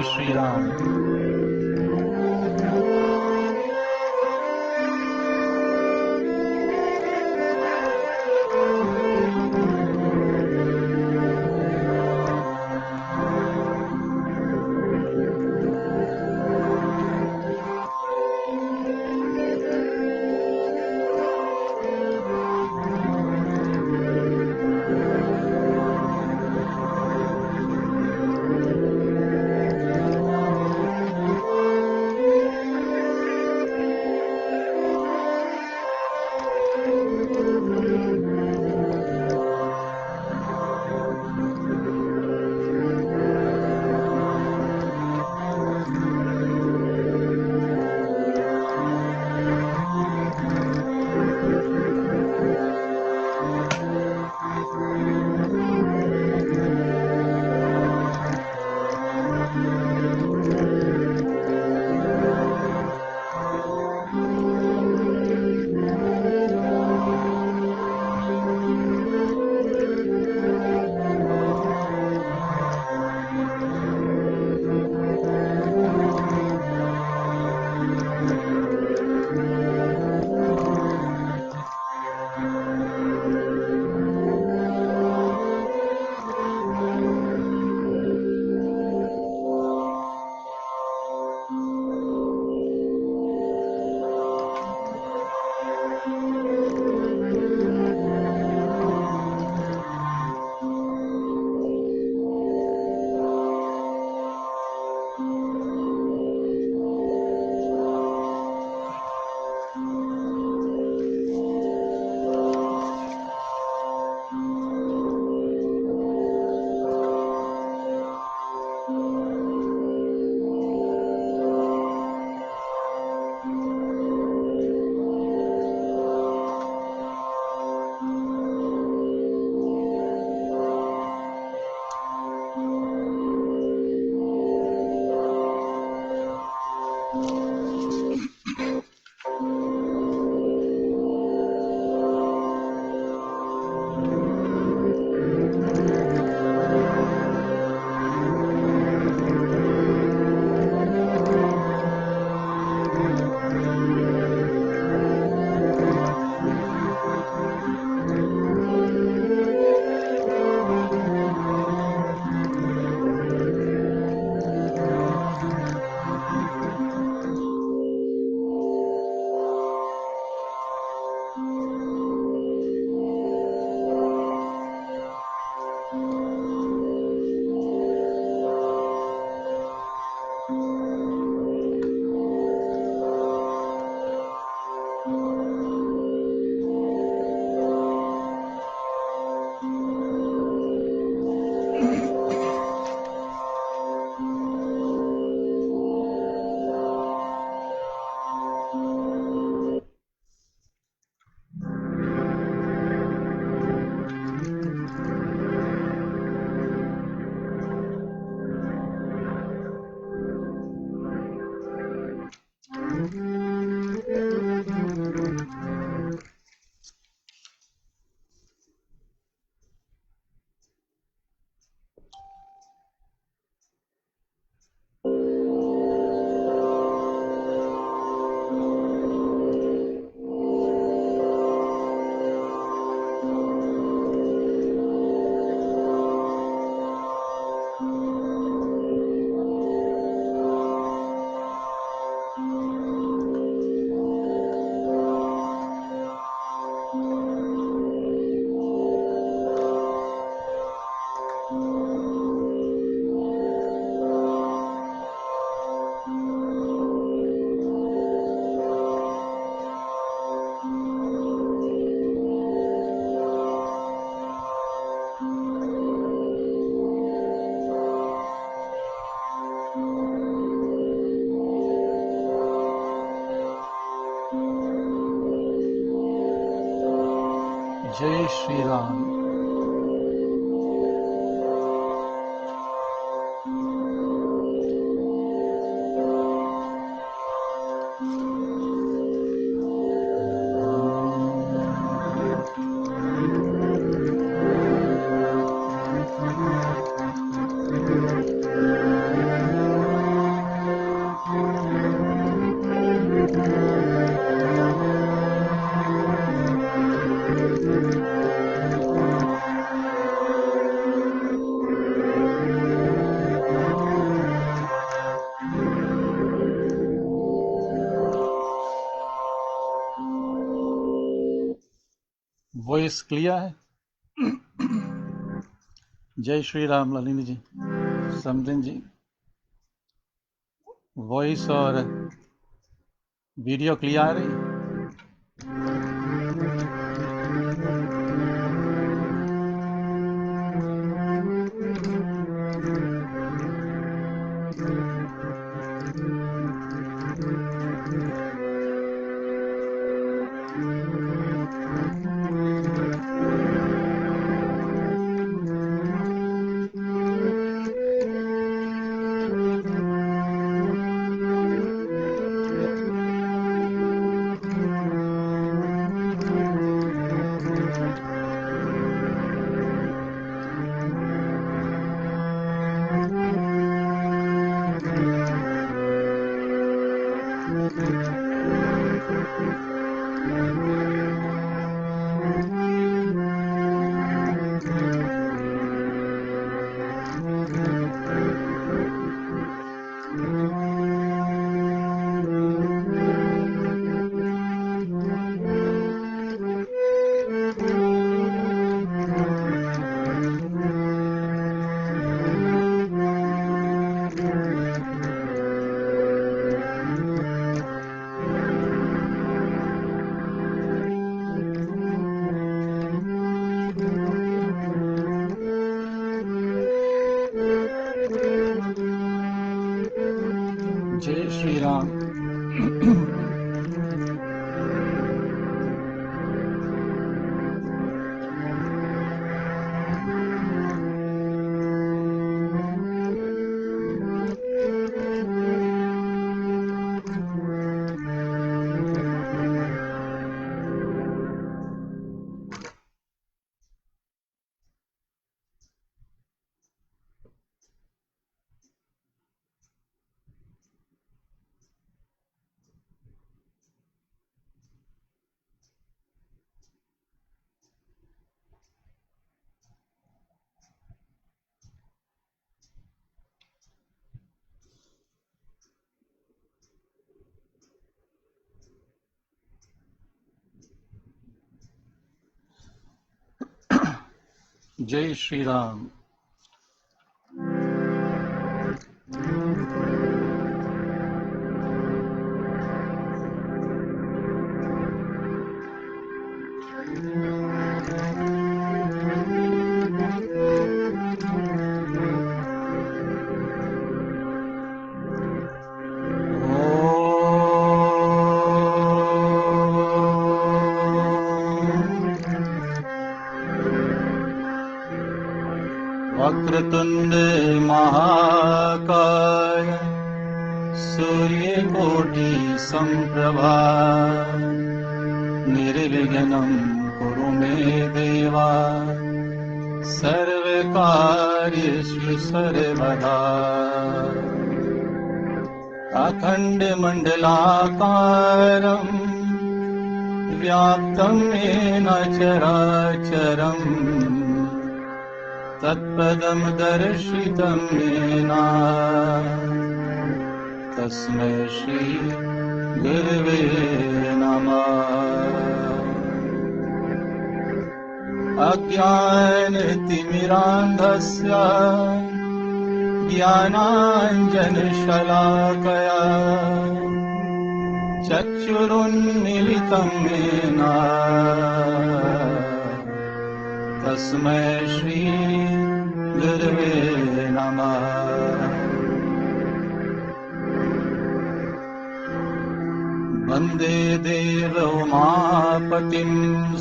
जय श्री राम। जय Shri Ram. Voice clear है? जय श्री राम ललिनी जी, समदिन जी, वॉइस और वीडियो क्लियर आ रही? जय श्री राम। जय श्री राम। वक्रतुंड महाकाय सूर्यकोटि संप्रभा निर्विघ्नं कुरु मे देवा सर्वकार्येषु सर्वदा। अखण्डमण्डलाकारं व्याप्तं येन चराचरम् तत्पदं दर्शितं येन तस्मै श्री गुरवे नमः। अज्ञानतिमिरान्धस्य ज्ञानाञ्जनशलाकया चक्षुरुन्मीलितं येन तस्मै श्री गुरवे नमः। वन्दे देव उमापतिं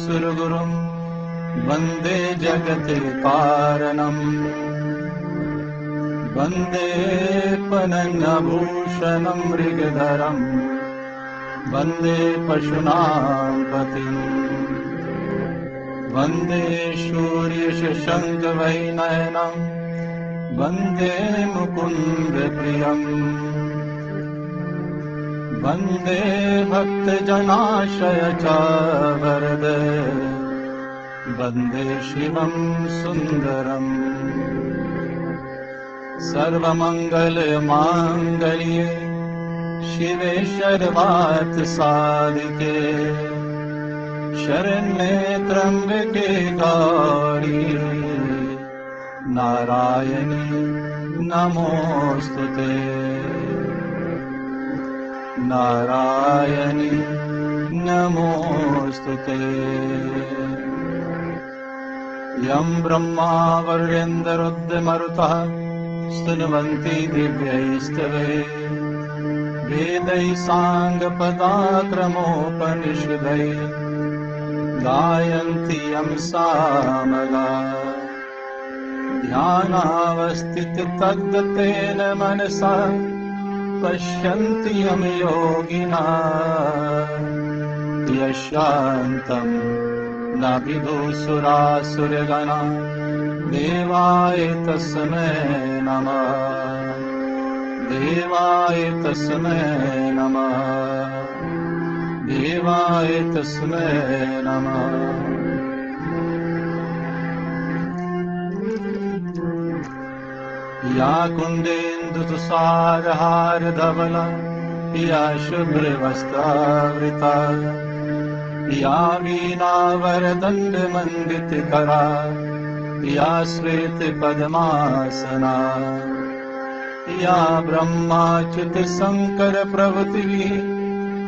सुरगुरुं वन्दे जगत्कारणम् वन्दे पनन्यभूषणं मृगधरम् वन्दे पशूनां पतिम् वन्दे सूर्यशशाङ्कवैनयनं वन्दे मुकुन्दप्रियम् वन्दे भक्तजनाशय च वरद वन्दे शिवं सुन्दरम्। सर्वमङ्गलमाङ्गल्ये शिवे सर्वार्थसाधिके शरण्ये त्र्यंबके गौरी नारायणी नमोस्तुते नारायणी नमोस्तुते यं ब्रह्मा वरुणेन्द्ररुद्रमरुतः स्तुवन्ति दिव्यैस्तवैः वेदैः साङ्गपदाक्रमोपनिषदैः गायन्ति यं सामगाः ध्यानावस्थिततद्गतेन मनसा पश्यन्ति यं योगिनः यशान्तं न विदुसुरासुरगणा देवाय तस्मै नमः देवाय तस्मै नमः देवाय तस्मै नमः या कुन्देन्दुतुषारहारधवला या शुभ्रवस्त्रावृता या वीणावरदण्डमण्डितकरा या श्वेतपद्मासना या ब्रह्माच्युतशङ्करप्रभृतिभिः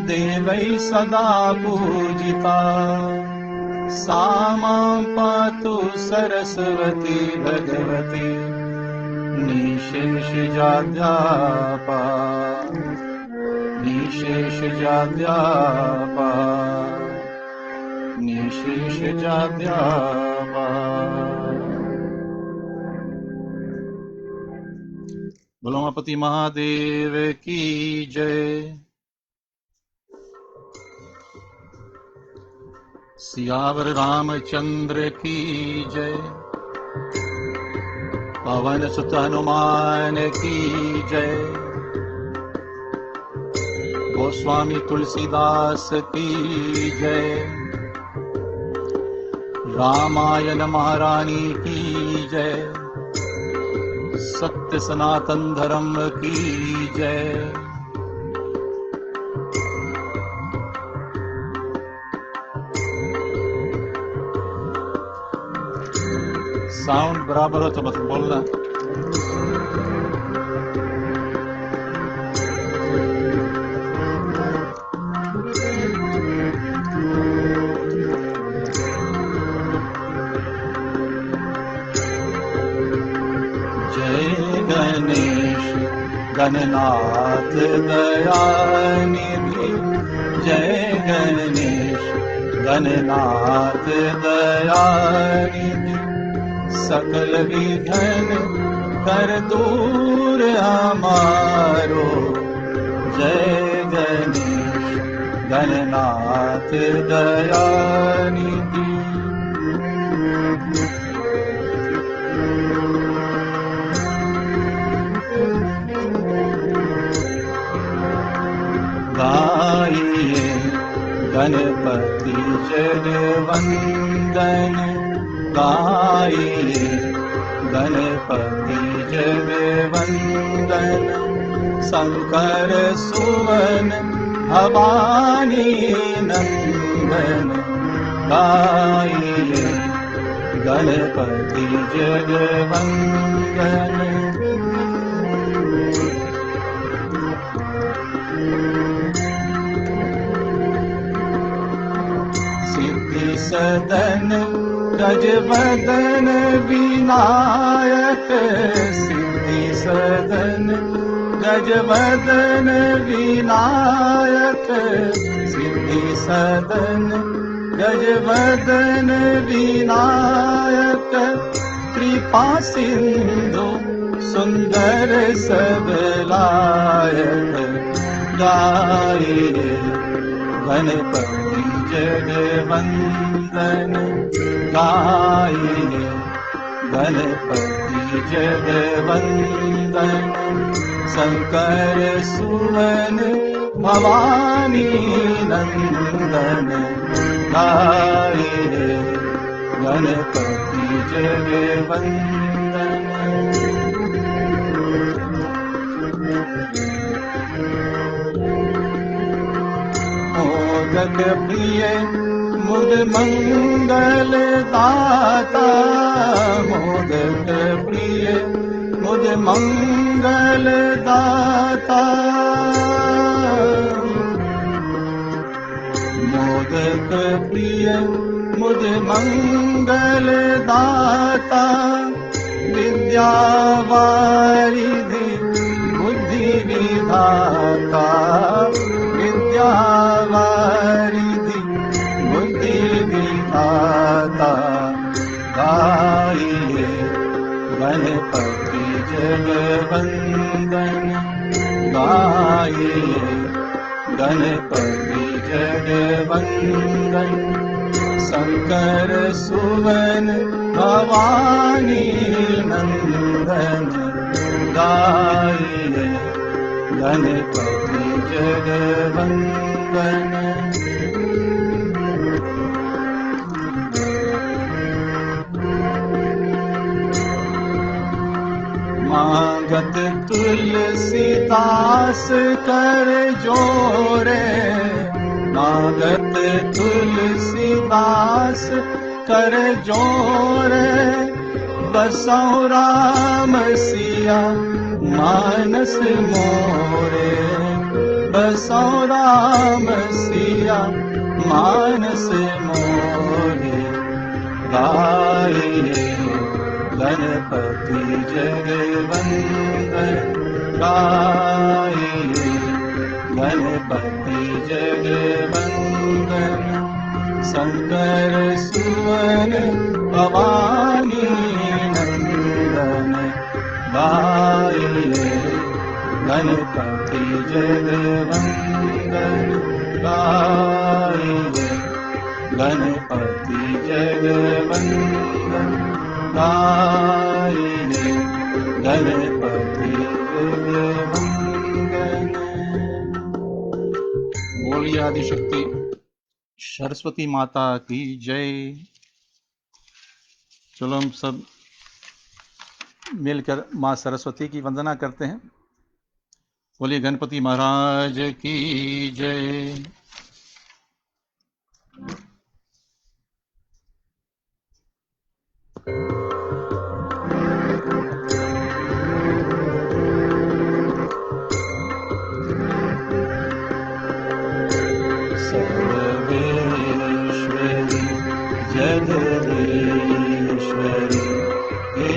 देवैः सदा पूजिता सा मां पातु सरस्वती भगवती निशेषजाड्यापा निशेषजाड्यापा निशेषजाड्यापा। बोलो उमापति महादेव की जय। सियावर रामचंद्र की जय। पवन सुत हनुमान की जय। गोस्वामी तुलसीदास की जय। रामायण महारानी की जय। सत्य सनातन धर्म की जय। साउंड बराबर हो तो बस बोलना। जय गणेश गणनाथ दयानिधि। जय गणेश गणनाथ दयानिधि। सकल विघ्न कर दूर हमारो। जय गणेश गणनाथ दयानिधि। गाइए गणपति जगवंदन। गाइए गणपति जगवंदन। शंकर सुवन भवानी नंदन। गाइए गणपति जगवंदन। सिद्धि सदन गजवदन विनायक। सिद्धि सदन गजवदन विनायक। सिद्धि सदन गजवदन विनायक। कृपा सिंधु सुंदर सबलायक। गाइए गणपति जगवंदन। गाइए गणपति जगवंदन। शंकर सुवन भवानी नंदन। गाइए गणपति जगवंदन। मोदक प्रिय मुद मंगल दाता मोदक प्रिय मुद मंगल दाता मोदक प्रिय मुद मंगल दाता विद्यावारिधि बुद्धि विधाता विद्यावारिधि बुद्धि विधाता गाइए गणपति जगवंदन गाइए गणपति जगवंदन शंकर सुवन भवानी नंदन गाइए गणपति जगवंदन मागत तुलसीदास कर जोरे मागत तुलसीदास कर जोरे बसौ राम सिया मानस मोरे बसौ राम सिया मानस मोरे गाइए गणपति जगवंदन गाइए गणपति जगवंदन शंकर सुवन भवानी नंदन गाइए गणपति जगवंदन गाइए गणपति जगवंदन गाइए गणपति जगवंदन। बोलिए आदिशक्ति सरस्वती माता की जय। चलो हम सब मिलकर माँ सरस्वती की वंदना करते हैं। बोलिए गणपति महाराज की जय। सर्वेश्वरी जगदीश्वरी हे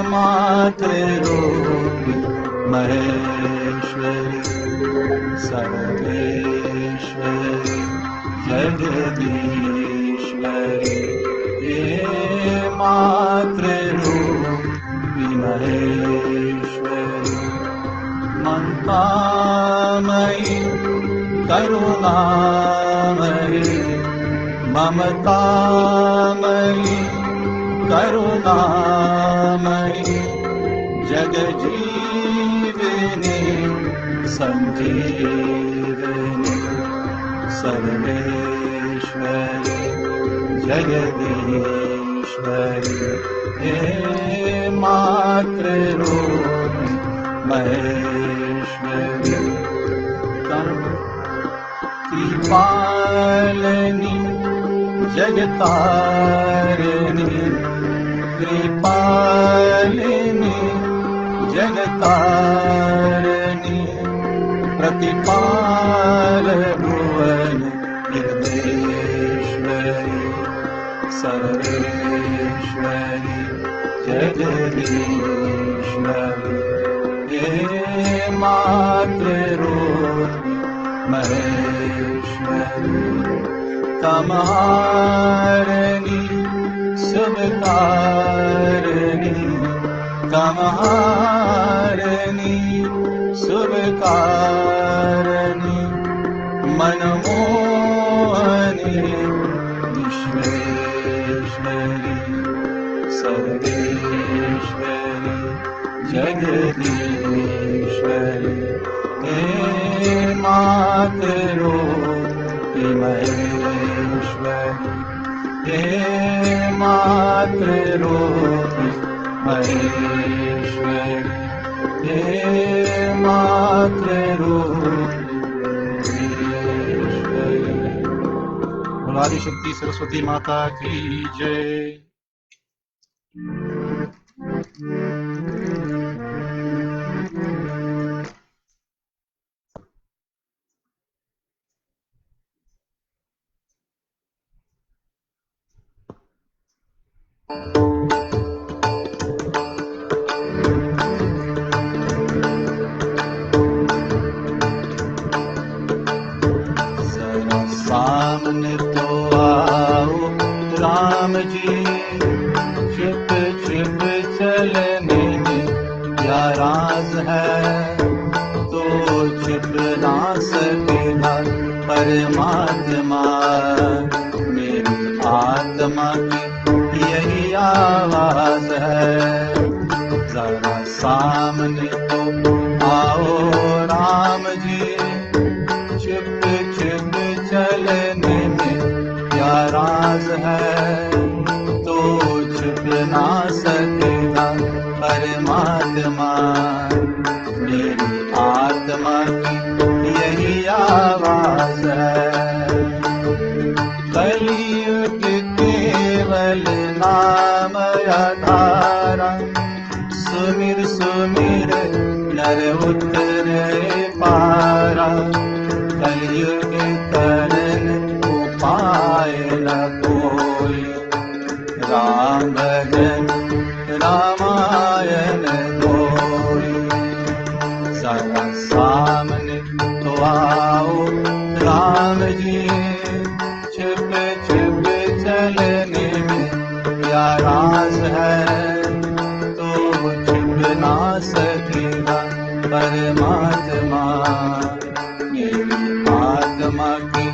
मातृरूपी महेश्वरी सर्वेश्वरी जगदीश्वरी हे मातृरूपी महेश्वरी ममतामयी करुणामयी ममतामयी करुणामयी जगजीविनी संजीविनी सर्वेश्वरी जगदीश्वरी हे मातृरूपी महेश्वरी कृपालिनी जगतारिणी कृपालिनी जगतारिणी प्रतिपाल भुवन गिरधेश्वरी सर्वेश्वरी जगदीश्वरी हे मातृरूपी महेश्वरी कमहारिणी शुभकारिणी कमहारिणी शुभकारिणी मनमोहनी विश्वेश्वरी सर्वेश्वरी जगदीश्वरी हे मातृरूपी महेश्वरी हे मातृरूपी महेश्वरी हे मातृरूपी महेश्वरी। आदिशक्ति सरस्वती माता की जय। जरा सामने तो आओ राम जी, छिप छिप चलने में क्या राज है, तो छिप ना सकेगा परमात्मा। मेरी आत्मा की यही आवाज है। जरा सामने तो आओ राम जी, छिप छिप चलने में क्या राज है, तो छिप ना सकेगा परमात्मा। मेरी आत्मा की यही आवाज है। कलयुग केवल नाम आधारा, सुमिर सुमिर नर उतरे पारा। कलयुग करन उपाय न कोई, राम भजन रामायण कोई। जरा सामने तो आओ राम जी, छिप छिप चलने में क्या राज है, तो छिप ना सकेगा परमात्मा। मेरी आत्मा की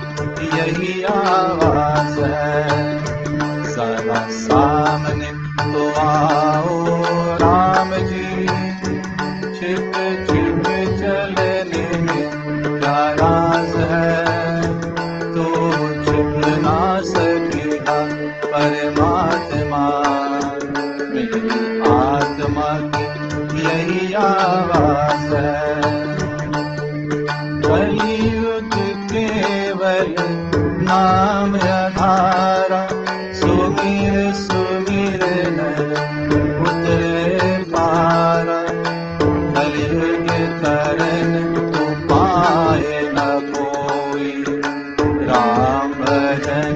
यही आवाज है। जरा सामने तो आओ राम जी, छिप छिप चलने में क्या राज है, तो छिप ना सकेगा परमात्मा। मेरी आत्मा की यही आवाज है। कलयुग केवल नाम आधारा, सुमिर सुमिर नर उतरे पारा। कलयुग करन उपाय न कोई, राम भजन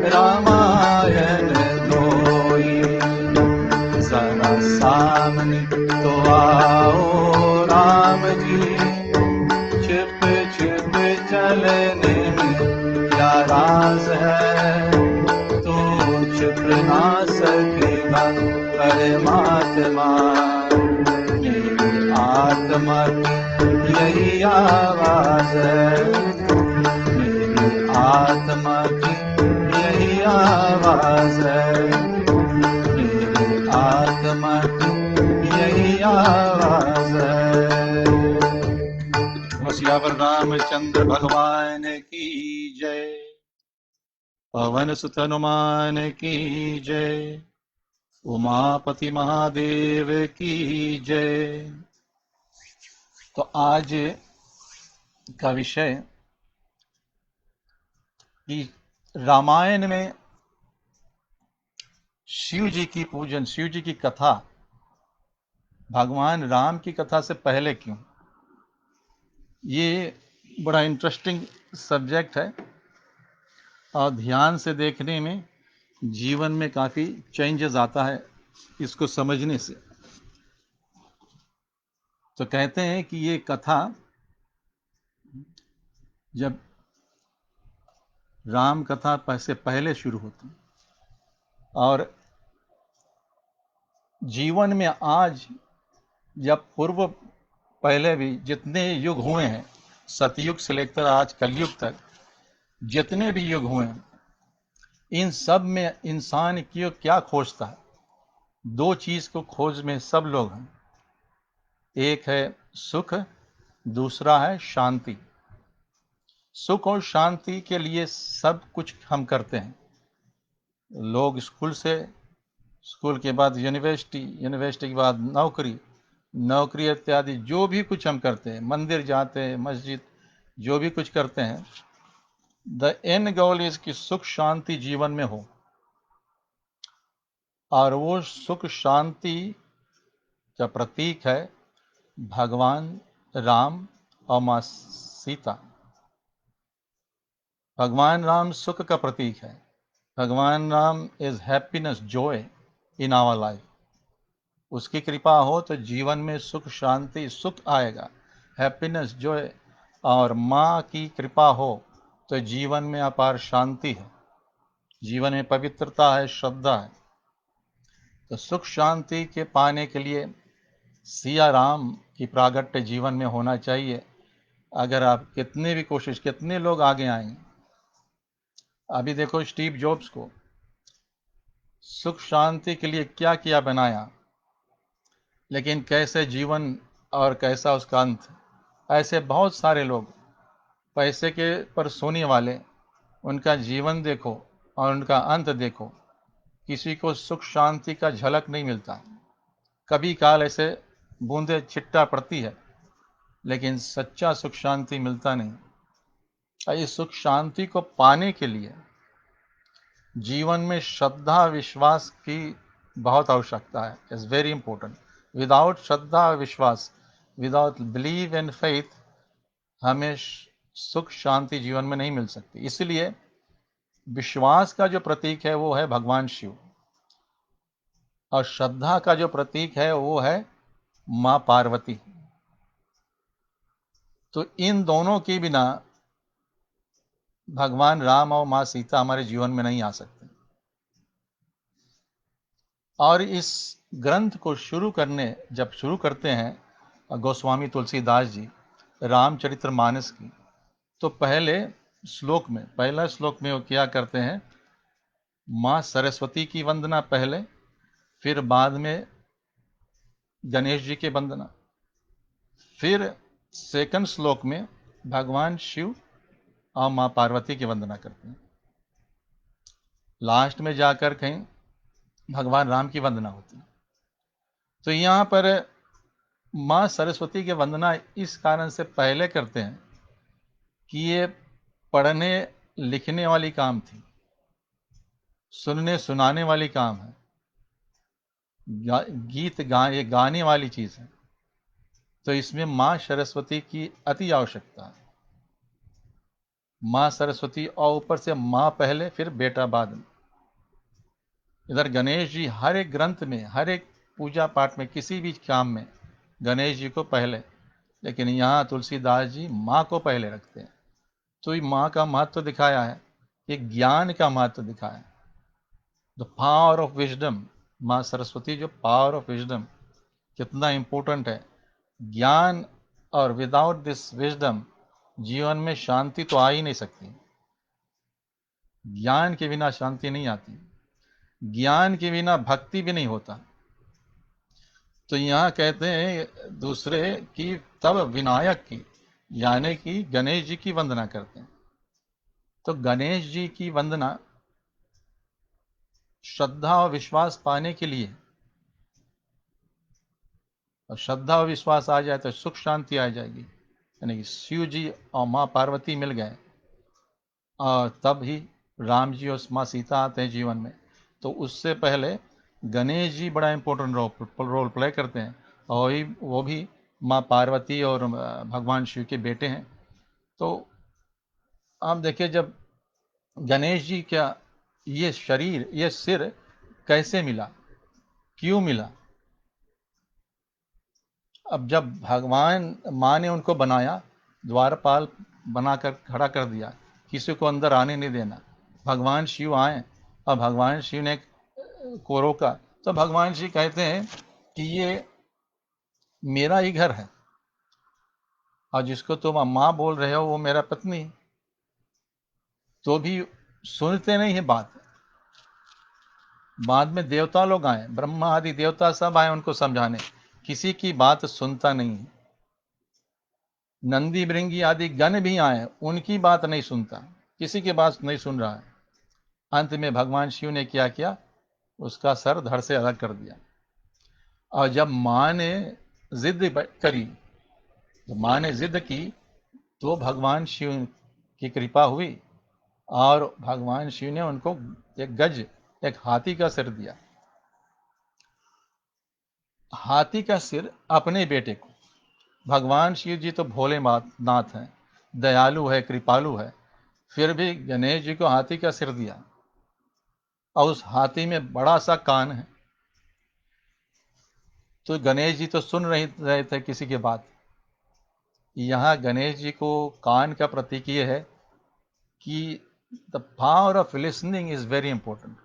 रामायण कोई। जरा सामने तो आओ राम जी, छिप छिप चलने में क्या राज है, तो छिप ना सकेगा परमात्मा। मेरी आत्मा की यही आवाज है। मेरी आत्मा की यही आवाज है। मेरी आत्मा की यही आवाज है। सियावर रामचंद्र भगवान की जय। पवन सुत हनुमान की जय। उमापति महादेव की जय। तो आज का विषय कि रामायण में शिव जी की पूजन, शिव जी की कथा भगवान राम की कथा से पहले क्यों। ये बड़ा इंटरेस्टिंग सब्जेक्ट है और ध्यान से देखने में जीवन में काफ़ी चेंजेस आता है इसको समझने से। तो कहते हैं कि ये कथा जब राम कथा से पहले शुरू होती और जीवन में आज जब पूर्व पहले भी जितने युग हुए हैं, सतयुग से लेकर आज कलयुग तक जितने भी युग हुए हैं, इन सब में इंसान की क्या खोजता है। दो चीज को खोज में सब लोग हैं। एक है सुख, दूसरा है शांति। सुख और शांति के लिए सब कुछ हम करते हैं। लोग स्कूल के बाद यूनिवर्सिटी, यूनिवर्सिटी के बाद नौकरी इत्यादि जो भी कुछ हम करते हैं, मंदिर जाते हैं, मस्जिद, जो भी कुछ करते हैं, द एंड गोल इज कि सुख शांति जीवन में हो, और वो सुख शांति का प्रतीक है भगवान राम और माँ सीता। भगवान राम सुख का प्रतीक है। भगवान Ram is happiness, joy in our life. उसकी कृपा हो तो जीवन में सुख शांति, सुख आएगा, हैप्पीनेस, जॉय। और माँ की कृपा हो तो जीवन में अपार शांति है, जीवन में पवित्रता है, श्रद्धा है। तो सुख शांति के पाने के लिए सिया राम की प्रागट्य जीवन में होना चाहिए। अगर आप कितने भी कोशिश, कितने लोग आगे आएंगे। अभी देखो स्टीव जॉब्स को सुख शांति के लिए क्या किया बनाया, लेकिन कैसे जीवन और कैसा उसका अंत। ऐसे बहुत सारे लोग पैसे के पर सोने वाले, उनका जीवन देखो और उनका अंत देखो। किसी को सुख शांति का झलक नहीं मिलता। कभी काल ऐसे बूंदे छिट्टा पड़ती है, लेकिन सच्चा सुख शांति मिलता नहीं। इस सुख शांति को पाने के लिए जीवन में श्रद्धा विश्वास की बहुत आवश्यकता है। Is very important. विदाउट श्रद्धा विश्वास, विदाउट बिलीव एंड फेथ, हमें सुख शांति जीवन में नहीं मिल सकती। इसलिए विश्वास का जो प्रतीक है वो है भगवान शिव, और श्रद्धा का जो प्रतीक है वो है माँ पार्वती। तो इन दोनों के बिना भगवान राम और माँ सीता हमारे जीवन में नहीं आ सकते। और इस ग्रंथ को जब शुरू करते हैं गोस्वामी तुलसीदास जी रामचरितमानस की, तो पहला श्लोक में वो क्या करते हैं, माँ सरस्वती की वंदना पहले, फिर बाद में गणेश जी की वंदना, फिर सेकंड श्लोक में भगवान शिव और माँ पार्वती की वंदना करते हैं। लास्ट में जाकर कहीं भगवान राम की वंदना होती है। तो यहाँ पर माँ सरस्वती की वंदना इस कारण से पहले करते हैं कि ये पढ़ने लिखने वाली काम थी, सुनने सुनाने वाली काम है, ये गाने वाली चीज है। तो इसमें माँ सरस्वती की अति आवश्यकता है। माँ सरस्वती और ऊपर से माँ पहले, फिर बेटा बाद में। इधर गणेश जी हर एक ग्रंथ में, हर एक पूजा पाठ में, किसी भी काम में गणेश जी को पहले, लेकिन यहाँ तुलसीदास जी माँ को पहले रखते हैं। तो ये माँ का महत्व दिखाया है, एक ज्ञान का महत्व दिखाया है। द पावर ऑफ विजडम, माँ सरस्वती जो पावर ऑफ विजडम कितना इंपॉर्टेंट है। ज्ञान, और विदाउट दिस विजडम जीवन में शांति तो आ ही नहीं सकती। ज्ञान के बिना शांति नहीं आती, ज्ञान के बिना भक्ति भी नहीं होता। तो यहाँ कहते हैं दूसरे की तब विनायक की, यानी कि गणेश जी की वंदना करते हैं। तो गणेश जी की वंदना श्रद्धा और विश्वास पाने के लिए, और श्रद्धा और विश्वास आ जाए तो सुख शांति आ जाएगी। यानी कि शिव जी और माँ पार्वती मिल गए, और तब ही राम जी और माँ सीता आते हैं जीवन में। तो उससे पहले गणेश जी बड़ा इंपॉर्टेंट रोल प्ले करते हैं, और वो भी माँ पार्वती और भगवान शिव के बेटे हैं। तो आप देखिए, जब गणेश जी क्या ये शरीर, ये सिर कैसे मिला, क्यों मिला? अब जब भगवान माँ ने उनको बनाया, द्वारपाल बनाकर खड़ा कर दिया, किसी को अंदर आने नहीं देना। भगवान शिव आए और भगवान शिव ने को रोका, तो भगवान शिव कहते हैं कि ये मेरा ही घर है, और जिसको तुम अम्मा बोल रहे हो वो मेरा पत्नी। तो भी सुनते नहीं है बात। बाद में देवता लोग आए, ब्रह्मा आदि देवता सब आए उनको समझाने, किसी की बात सुनता नहीं है। नंदी भृंगी आदि गण भी आए, उनकी बात नहीं सुनता, किसी की बात नहीं सुन रहा है। अंत में भगवान शिव ने क्या किया, उसका सर धड़ से अलग कर दिया। और जब माँ ने जिद करी, तो माँ ने जिद की, तो भगवान शिव की कृपा हुई और भगवान शिव ने उनको एक गज, एक हाथी का सिर दिया। हाथी का सिर अपने बेटे को। भगवान शिव जी तो भोले नाथ हैं, दयालु है, कृपालु है, फिर भी गणेश जी को हाथी का सिर दिया, और उस हाथी में बड़ा सा कान है। तो गणेश जी तो सुन रहे थे किसी की बात। यहाँ गणेश जी को कान का प्रतीक ये है कि the power of listening is very important.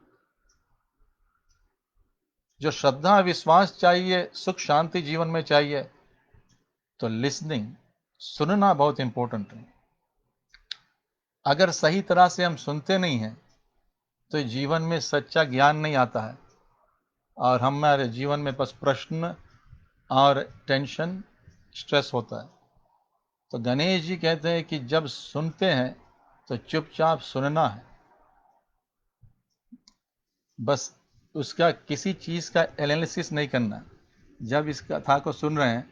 जो श्रद्धा विश्वास चाहिए, सुख शांति जीवन में चाहिए, तो लिसनिंग, सुनना बहुत इंपॉर्टेंट है। अगर सही तरह से हम सुनते नहीं हैं तो जीवन में सच्चा ज्ञान नहीं आता है, और हमारे जीवन में बस प्रश्न और टेंशन, स्ट्रेस होता है। तो गणेश जी कहते हैं कि जब सुनते हैं तो चुपचाप सुनना है, बस उसका किसी चीज़ का एनालिसिस नहीं करना। जब इस कथा को सुन रहे हैं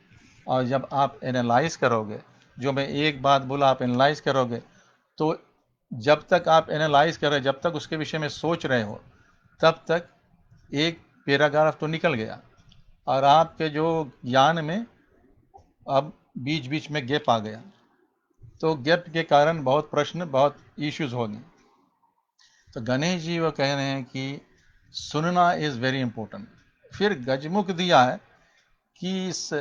और जब आप एनालाइज करोगे, जो मैं एक बात बोला आप एनालाइज करोगे, तो जब तक आप एनालाइज कर रहे, जब तक उसके विषय में सोच रहे हो, तब तक एक पैराग्राफ तो निकल गया, और आपके जो ज्ञान में अब बीच बीच में गैप आ गया। तो गैप के कारण बहुत प्रश्न, बहुत इश्यूज होंगे। तो गणेश जी वो कह रहे हैं कि सुनना इज वेरी इंपॉर्टेंट। फिर गजमुख दिया है कि इस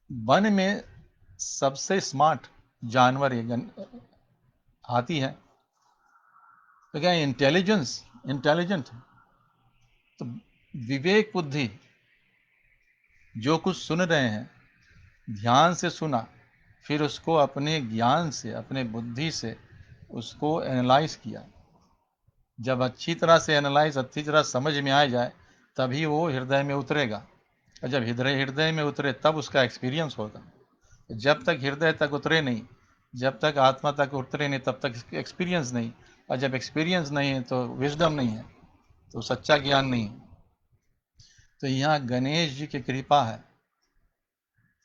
वन में सबसे स्मार्ट जानवर ये हाथी है। तो क्या इंटेलिजेंट है। तो विवेक बुद्धि, जो कुछ सुन रहे हैं ध्यान से सुना, फिर उसको अपने ज्ञान से, अपने बुद्धि से उसको एनालाइज किया। जब अच्छी तरह से एनालाइज, अच्छी तरह समझ में आ जाए, तभी वो हृदय में उतरेगा, और जब हृदय में उतरे तब उसका एक्सपीरियंस होगा। जब तक हृदय तक उतरे नहीं, जब तक आत्मा तक उतरे नहीं, तब तक एक्सपीरियंस नहीं, और जब एक्सपीरियंस नहीं है तो विजडम नहीं है, तो सच्चा ज्ञान नहीं है। तो यहाँ गणेश जी की कृपा है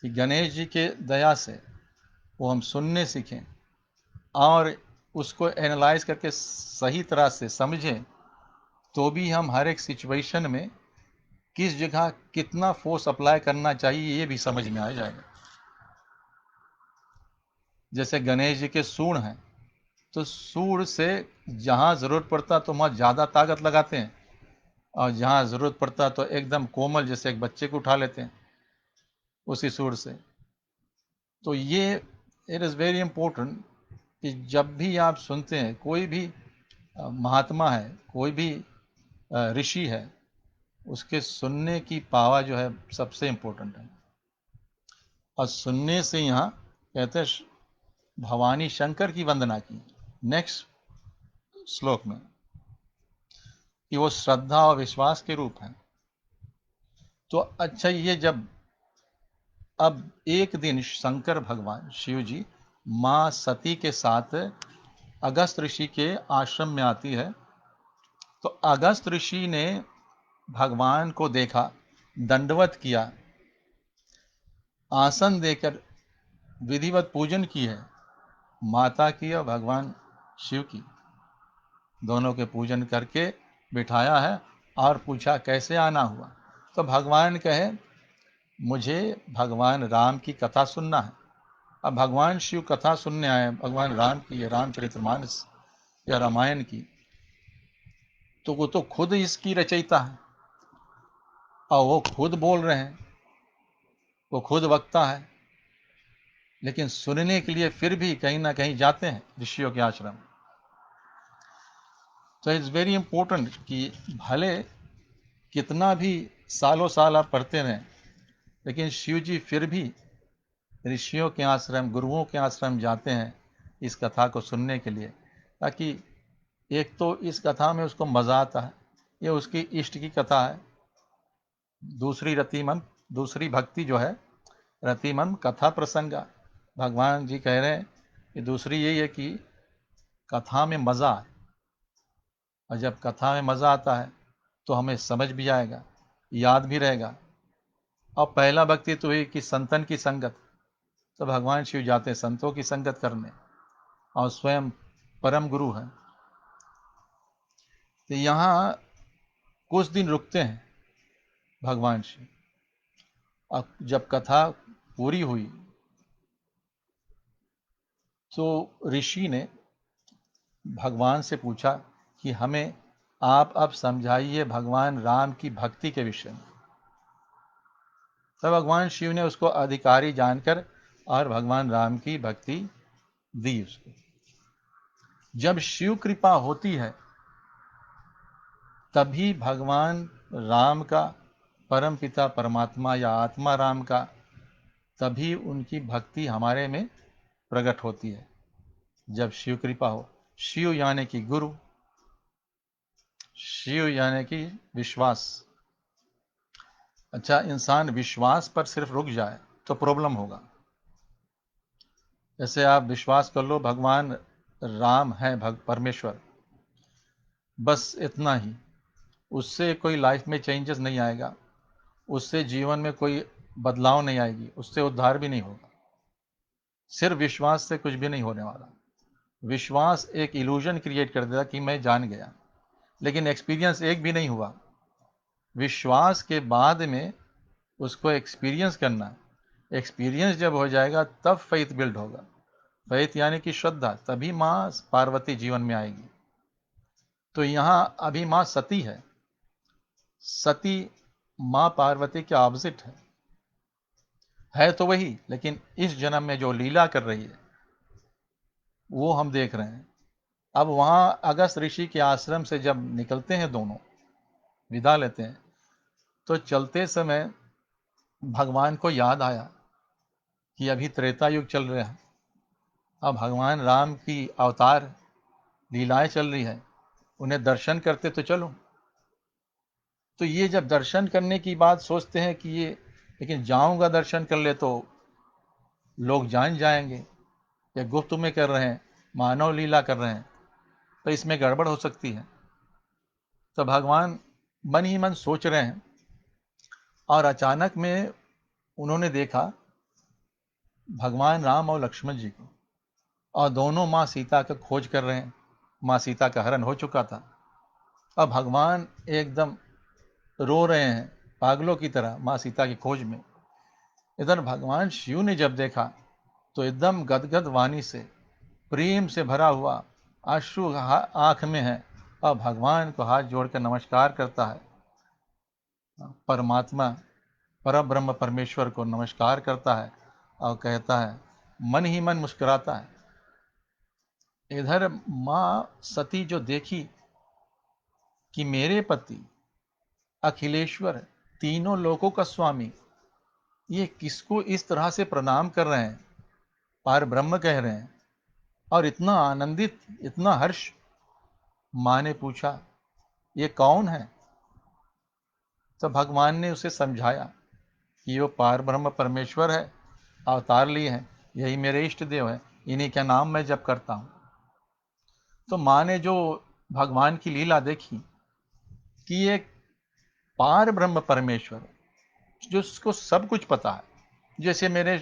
कि गणेश जी के दया से वो हम सुनने सीखें और उसको एनालाइज करके सही तरह से समझें, तो भी हम हर एक सिचुएशन में किस जगह कितना फोर्स अप्लाई करना चाहिए ये भी समझ में आ जाएगा। जैसे गणेश जी के सूंड हैं, तो सूंड से जहाँ ज़रूरत पड़ता तो वहाँ ज़्यादा ताकत लगाते हैं, और जहाँ ज़रूरत पड़ता तो एकदम कोमल, जैसे एक बच्चे को उठा लेते हैं उसी सूंड से। तो ये इट इज़ वेरी इंपॉर्टेंट कि जब भी आप सुनते हैं, कोई भी महात्मा है, कोई भी ऋषि है, उसके सुनने की पावर जो है सबसे इंपॉर्टेंट है। और सुनने से यहाँ कहते हैं भवानी शंकर की वंदना की नेक्स्ट श्लोक में, कि वो श्रद्धा और विश्वास के रूप हैं। तो अच्छा, ये जब अब एक दिन शंकर भगवान शिव जी माँ सती के साथ अगस्त ऋषि के आश्रम में आती है, तो अगस्त ऋषि ने भगवान को देखा, दंडवत किया, आसन देकर विधिवत पूजन की है, माता की और भगवान शिव की, दोनों के पूजन करके बिठाया है, और पूछा कैसे आना हुआ। तो भगवान कहे मुझे भगवान राम की कथा सुनना है। अब भगवान शिव कथा सुनने आए भगवान राम की, रामचरितमानस या रामायण की, तो वो तो खुद इसकी रचयिता है, और वो खुद बोल रहे हैं, वो खुद वक्ता है, लेकिन सुनने के लिए फिर भी कहीं ना कहीं जाते हैं ऋषियों के आश्रम। तो इट्स वेरी इंपॉर्टेंट कि भले कितना भी सालों साल आप पढ़ते रहें, लेकिन शिव जी फिर भी ऋषियों के आश्रम, गुरुओं के आश्रम जाते हैं इस कथा को सुनने के लिए, ताकि एक तो इस कथा में उसको मज़ा आता है, ये उसकी इष्ट की कथा है। दूसरी रतिमन, दूसरी भक्ति जो है रतिमन कथा प्रसंगा, भगवान जी कह रहे हैं कि दूसरी यही है कि कथा में मज़ा है, और जब कथा में मज़ा आता है तो हमें समझ भी आएगा, याद भी रहेगा। और पहला भक्ति तो हुई कि संतन की संगत, तो भगवान शिव जाते हैं संतों की संगत करने, और स्वयं परम गुरु हैं। तो यहाँ कुछ दिन रुकते हैं भगवान शिव। अब जब कथा पूरी हुई तो ऋषि ने भगवान से पूछा कि हमें आप अब समझाइए भगवान राम की भक्ति के विषय में। तब भगवान शिव ने उसको अधिकारी जानकर और भगवान राम की भक्ति दी उसको। जब शिव कृपा होती है तभी भगवान राम का, परम पिता परमात्मा या आत्मा राम का, तभी उनकी भक्ति हमारे में प्रकट होती है जब शिव कृपा हो। शिव यानी कि गुरु, शिव यानी कि विश्वास। अच्छा, इंसान विश्वास पर सिर्फ रुक जाए तो प्रॉब्लम होगा। जैसे आप विश्वास कर लो भगवान राम है परमेश्वर, बस इतना ही, उससे कोई लाइफ में चेंजेस नहीं आएगा, उससे जीवन में कोई बदलाव नहीं आएगी, उससे उद्धार भी नहीं होगा। सिर्फ विश्वास से कुछ भी नहीं होने वाला। विश्वास एक इल्यूजन क्रिएट कर देगा कि मैं जान गया, लेकिन एक्सपीरियंस एक भी नहीं हुआ। विश्वास के बाद में उसको एक्सपीरियंस करना, एक्सपीरियंस जब हो जाएगा तब फेथ बिल्ड होगा। फेथ यानी कि श्रद्धा, तभी माँ पार्वती जीवन में आएगी। तो यहाँ अभी माँ सती है। सती माँ पार्वती के ऑपोजिट है तो वही, लेकिन इस जन्म में जो लीला कर रही है वो हम देख रहे हैं। अब वहां अगस्त ऋषि के आश्रम से जब निकलते हैं, दोनों विदा लेते हैं, तो चलते समय भगवान को याद आया कि अभी त्रेता युग चल रहा है, अब भगवान राम की अवतार लीलाएं चल रही है, उन्हें दर्शन करते तो चलो। तो ये जब दर्शन करने की बात सोचते हैं कि ये, लेकिन जाऊंगा दर्शन कर ले तो लोग जान जाएंगे ये गुप्त में कर रहे हैं, मानव लीला कर रहे हैं, तो इसमें गड़बड़ हो सकती है। तो भगवान मन ही मन सोच रहे हैं और अचानक में उन्होंने देखा भगवान राम और लक्ष्मण जी को, और दोनों माँ सीता का खोज कर रहे हैं। माँ सीता का हरण हो चुका था। अब भगवान एकदम रो रहे हैं पागलों की तरह माँ सीता की खोज में। इधर भगवान शिव ने जब देखा तो एकदम गदगद वाणी से, प्रेम से भरा हुआ, अश्रु आंख में है, और भगवान को हाथ जोड़कर नमस्कार करता है। परमात्मा परब्रह्म परमेश्वर को नमस्कार करता है और कहता है, मन ही मन मुस्कुराता है। इधर माँ सती जो देखी कि मेरे पति अखिलेश्वर, तीनों लोकों का स्वामी, ये किसको इस तरह से प्रणाम कर रहे हैं, पार ब्रह्म कह रहे हैं, और इतना आनंदित, इतना हर्ष। माँ ने पूछा ये कौन है? तो भगवान ने उसे समझाया कि वो पार ब्रह्म परमेश्वर है, अवतार लिए हैं, यही मेरे इष्ट देव है, इन्हीं का नाम मैं जप करता हूँ। तो माँ ने जो भगवान की लीला देखी कि एक पार ब्रह्म परमेश्वर जिसको सब कुछ पता है, जैसे मेरे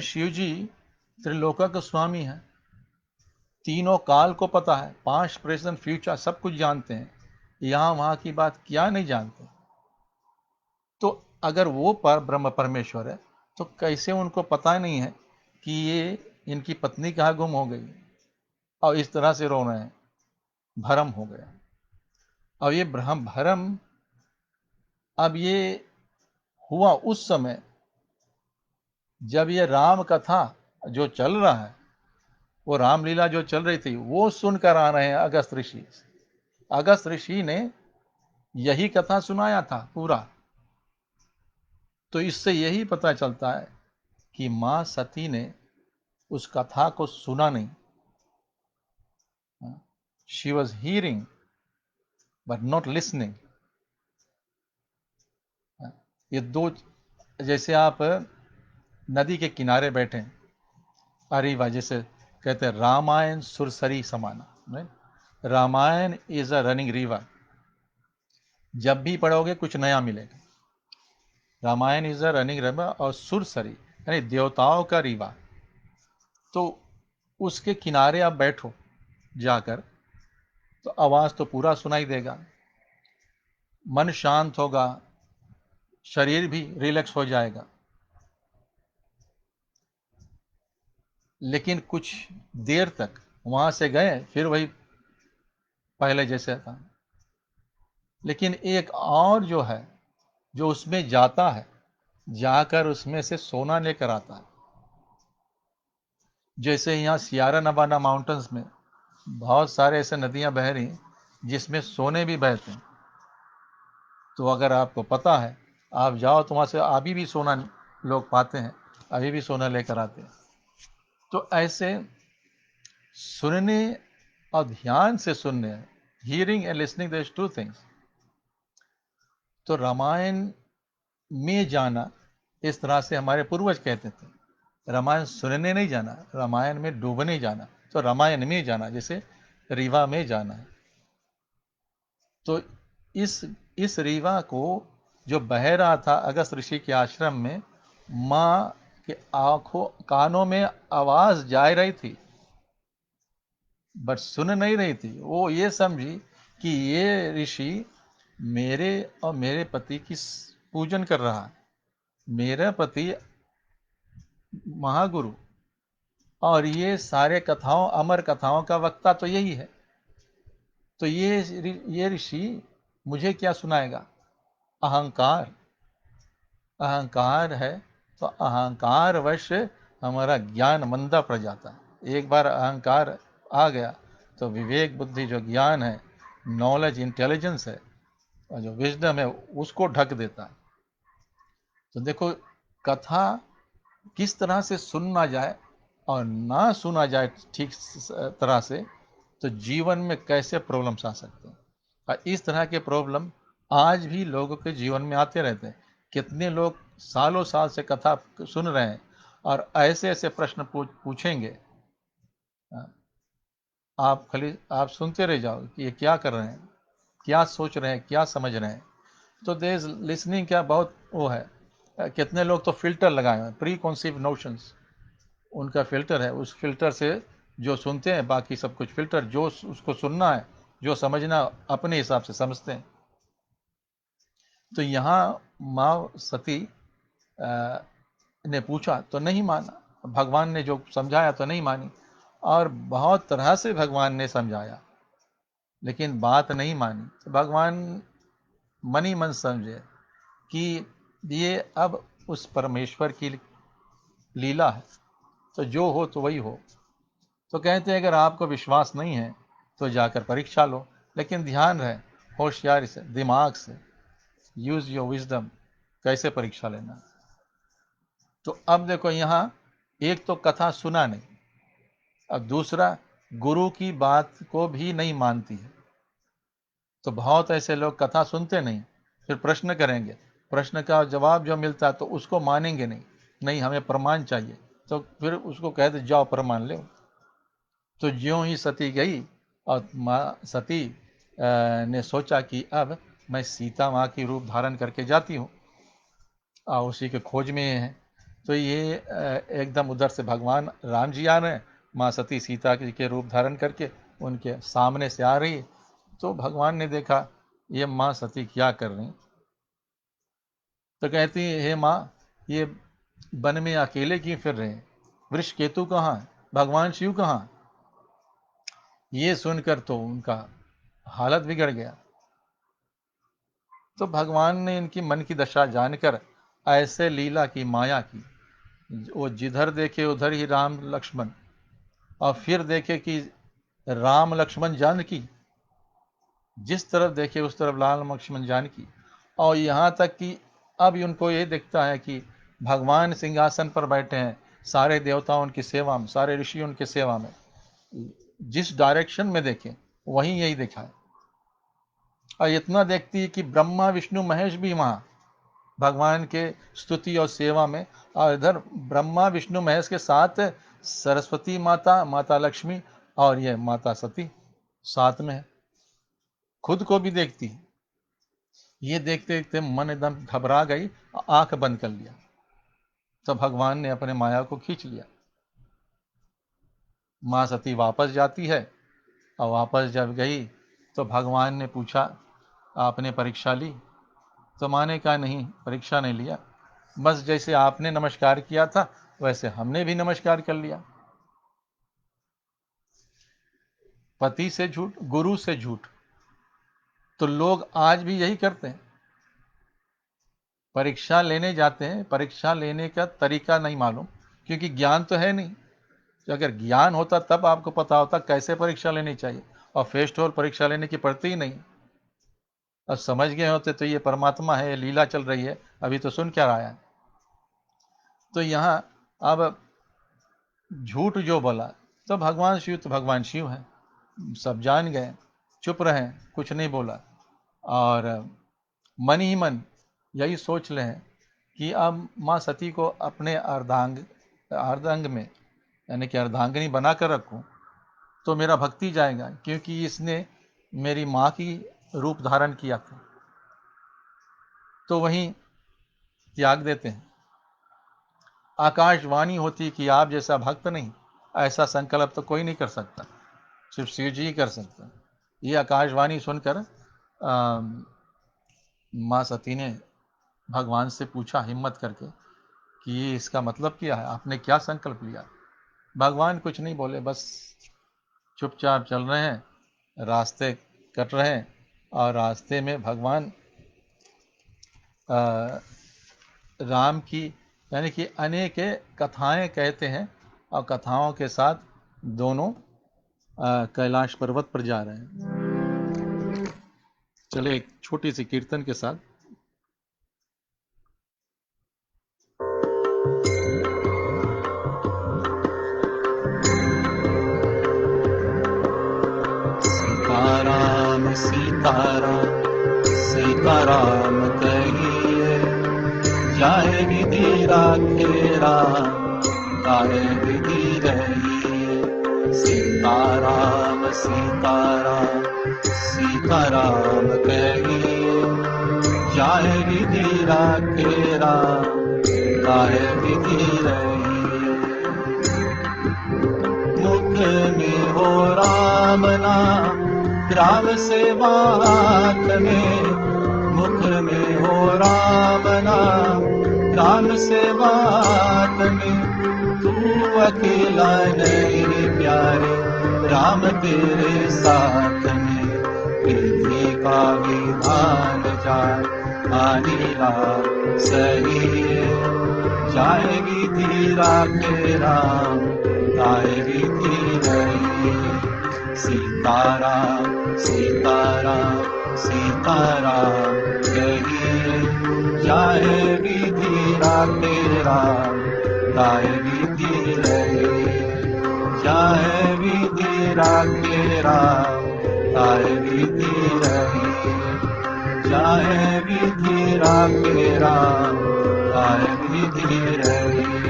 शिव जी त्रिलोका के स्वामी हैं, तीनों काल को पता है, 5 प्रेजेंट फ्यूचर सब कुछ जानते हैं, यहाँ वहाँ की बात क्या नहीं जानते। तो अगर वो पर ब्रह्म परमेश्वर है तो कैसे उनको पता नहीं है कि ये इनकी पत्नी कहाँ गुम हो गई, और इस तरह से रो रहे हैं, भरम हो गया। और ये भरम अब ये हुआ उस समय जब ये राम कथा जो चल रहा है, वो रामलीला जो चल रही थी, वो सुनकर आ रहे हैं अगस्त ऋषि। अगस्त ऋषि ने यही कथा सुनाया था पूरा। तो इससे यही पता चलता है कि माँ सती ने उस कथा को सुना नहीं। She was hearing but not listening. ये दो, जैसे आप नदी के किनारे बैठे, अरे जैसे कहते हैं रामायण सुरसरी समाना, Ramayan is a running river, जब भी पढ़ोगे कुछ नया मिलेगा। Ramayan is a running river, और सुरसरी यानी देवताओं का रिवर। तो उसके किनारे आप बैठो जाकर, तो आवाज तो पूरा सुनाई देगा, मन शांत होगा, शरीर भी रिलैक्स हो जाएगा। लेकिन कुछ देर तक वहां से गए, फिर वही पहले जैसे था। लेकिन एक और जो है, जो उसमें जाता है, जाकर उसमें से सोना लेकर आता है। जैसे यहाँ सियारा नवादा माउंटेन्स में बहुत सारे ऐसे नदियां बह रही जिसमें सोने भी बहते हैं। तो अगर आपको पता है, आप जाओ तो वहां से अभी भी सोना लोग पाते हैं, अभी भी सोना लेकर आते हैं। तो ऐसे सुनने और ध्यान से सुनने, hearing and listening, there is two things. तो रामायण में जाना, इस तरह से हमारे पूर्वज कहते थे, रामायण सुनने नहीं जाना, रामायण में डूबने जाना। तो रामायण में जाना जैसे रीवा में जाना है। तो इस रीवा को जो बह रहा था अगस्त ऋषि के आश्रम में, माँ के आंखों कानों में आवाज जा रही थी, बट सुन नहीं रही थी। वो ये समझी कि ये ऋषि मेरे और मेरे पति की पूजन कर रहा है, मेरा पति महागुरु, और ये सारे कथाओं, अमर कथाओं का वक्ता तो यही है। तो ये ऋषि मुझे क्या सुनाएगा? अहंकार, अहंकार है। तो अहंकार वश हमारा ज्ञान मंदा पड़ जाता है। एक बार अहंकार आ गया तो विवेक बुद्धि, जो ज्ञान है, नॉलेज, इंटेलिजेंस है, और जो विजडम है, उसको ढक देता है। तो देखो, कथा किस तरह से सुनना जाए और ना सुना जाए ठीक तरह से, तो जीवन में कैसे प्रॉब्लम्स आ सकते हैं। और इस तरह के प्रॉब्लम आज भी लोगों के जीवन में आते रहते हैं। कितने लोग सालों साल से कथा सुन रहे हैं और ऐसे ऐसे प्रश्न पूछेंगे, आप खाली आप सुनते रह जाओ कि ये क्या कर रहे हैं, क्या सोच रहे हैं, क्या समझ रहे हैं। तो देयर लिसनिंग क्या बहुत वो है। कितने लोग तो फिल्टर लगाए हैं, प्री कॉन्सीव नोशंस, उनका फिल्टर है, उस फिल्टर से जो सुनते हैं, बाकी सब कुछ फिल्टर, जो उसको सुनना है, जो समझना, अपने हिसाब से समझते हैं। तो यहाँ माँ सती ने पूछा तो नहीं माना, भगवान ने जो समझाया तो नहीं मानी, और बहुत तरह से भगवान ने समझाया, लेकिन बात नहीं मानी। तो भगवान मन ही मन समझे कि ये अब उस परमेश्वर की लीला है, तो जो हो तो वही हो। तो कहते हैं अगर आपको विश्वास नहीं है तो जाकर परीक्षा लो, लेकिन ध्यान रहे, होशियारी से, दिमाग से, यूज योर विजडम, कैसे परीक्षा लेना। तो अब देखो, यहाँ एक तो कथा सुना नहीं, अब दूसरा गुरु की बात को भी नहीं मानती है। तो बहुत ऐसे लोग कथा सुनते नहीं, फिर प्रश्न करेंगे, प्रश्न का जवाब जो मिलता है तो उसको मानेंगे नहीं, नहीं हमें प्रमाण चाहिए, तो फिर उसको कहते जाओ प्रमाण ले। तो ज्यों ही सती गई और माँ सती ने सोचा कि अब मैं सीता माँ की रूप धारण करके जाती हूँ, और उसी के खोज में है। तो ये एकदम उधर से भगवान राम जी आ रहे हैं, माँ सती सीता के रूप धारण करके उनके सामने से आ रही है। तो भगवान ने देखा ये माँ सती क्या कर रही, तो कहती है हे माँ, ये वन में अकेले क्यों फिर रहे हैं, वृष केतु कहाँ है, भगवान शिव कहाँ। ये सुनकर तो उनका हालत बिगड़ गया। तो भगवान ने इनकी मन की दशा जानकर ऐसे लीला की, माया की, वो जिधर देखे उधर ही राम लक्ष्मण, और फिर देखे कि राम लक्ष्मण जानकी, जिस तरफ देखे उस तरफ राम लक्ष्मण जानकी। और यहाँ तक कि अब उनको ये दिखता है कि भगवान सिंहासन पर बैठे हैं, सारे देवता उनकी सेवा में, सारे ऋषि उनकी सेवा में, जिस डायरेक्शन में देखें वहीं यही दिखा है। और इतना देखती है कि ब्रह्मा विष्णु महेश भी वहां भगवान के स्तुति और सेवा में, और इधर ब्रह्मा विष्णु महेश के साथ सरस्वती माता, माता लक्ष्मी, और ये माता सती साथ में है। खुद को भी देखती है। ये देखते देखते मन एकदम घबरा गई, आंख बंद कर लिया। तो भगवान ने अपने माया को खींच लिया। माँ सती वापस जाती है, और वापस जब गई तो भगवान ने पूछा, आपने परीक्षा ली? तो माँ ने कहा, नहीं, परीक्षा नहीं लिया, बस जैसे आपने नमस्कार किया था वैसे हमने भी नमस्कार कर लिया। पति से झूठ, गुरु से झूठ। तो लोग आज भी यही करते हैं, परीक्षा लेने जाते हैं, परीक्षा लेने का तरीका नहीं मालूम, क्योंकि ज्ञान तो है नहीं। तो अगर ज्ञान होता तब आपको पता होता कैसे परीक्षा लेनी चाहिए, और फेस टू परीक्षा लेने की पड़ती ही नहीं। अब समझ गए होते तो ये परमात्मा है, लीला चल रही है, अभी तो सुन क्या रहा है। तो यहाँ अब झूठ जो बोला, तो भगवान शिव तो भगवान शिव हैं, सब जान गए, चुप रहे, कुछ नहीं बोला, और मन ही मन यही सोच ले कि अब माँ सती को अपने अर्धांग में, यानी कि अर्धांगिनी बना कर रखूं तो मेरा भक्ति जाएगा, क्योंकि इसने मेरी माँ की रूप धारण किया था। तो वहीं त्याग देते हैं। आकाशवाणी होती कि आप जैसा भक्त नहीं, ऐसा संकल्प तो कोई नहीं कर सकता, सिर्फ शिव जी ही कर सकता। ये आकाशवाणी सुनकर माँ सती ने भगवान से पूछा हिम्मत करके कि ये इसका मतलब क्या है, आपने क्या संकल्प लिया? भगवान कुछ नहीं बोले, बस चुपचाप चल रहे हैं, रास्ते कट रहे हैं, और रास्ते में भगवान राम की, यानी कि अनेक कथाएं कहते हैं, और कथाओं के साथ दोनों कैलाश पर्वत पर जा रहे हैं। चले एक छोटी सी कीर्तन के साथ। सीताराम सीताराम सीताराम कहिए, जाए विधि राखे राम, गाए विधि रहिए। सीताराम सीताराम सीताराम कहिए, जाए विधि राखे राम, गाए विधि रहिए। मुख में हो राम नाम, ग्राम सेवा हाथ में, मुख में हो राम नाम, ग्राम सेवा हाथ में। तू अकेला नहीं प्यारे, राम तेरे साथ में। विधि का विधान जाए, लीला सही है, जाए विधि राखे राम, गाए विधि रहिए। सीताराम सीताराम सीताराम कहिए, जाए विधि राखे राम, गाए विधि रहिए। जाए विधि राखे राम, गाए विधि रहिए। जाए विधि राखे राम, गाए विधि रहिए।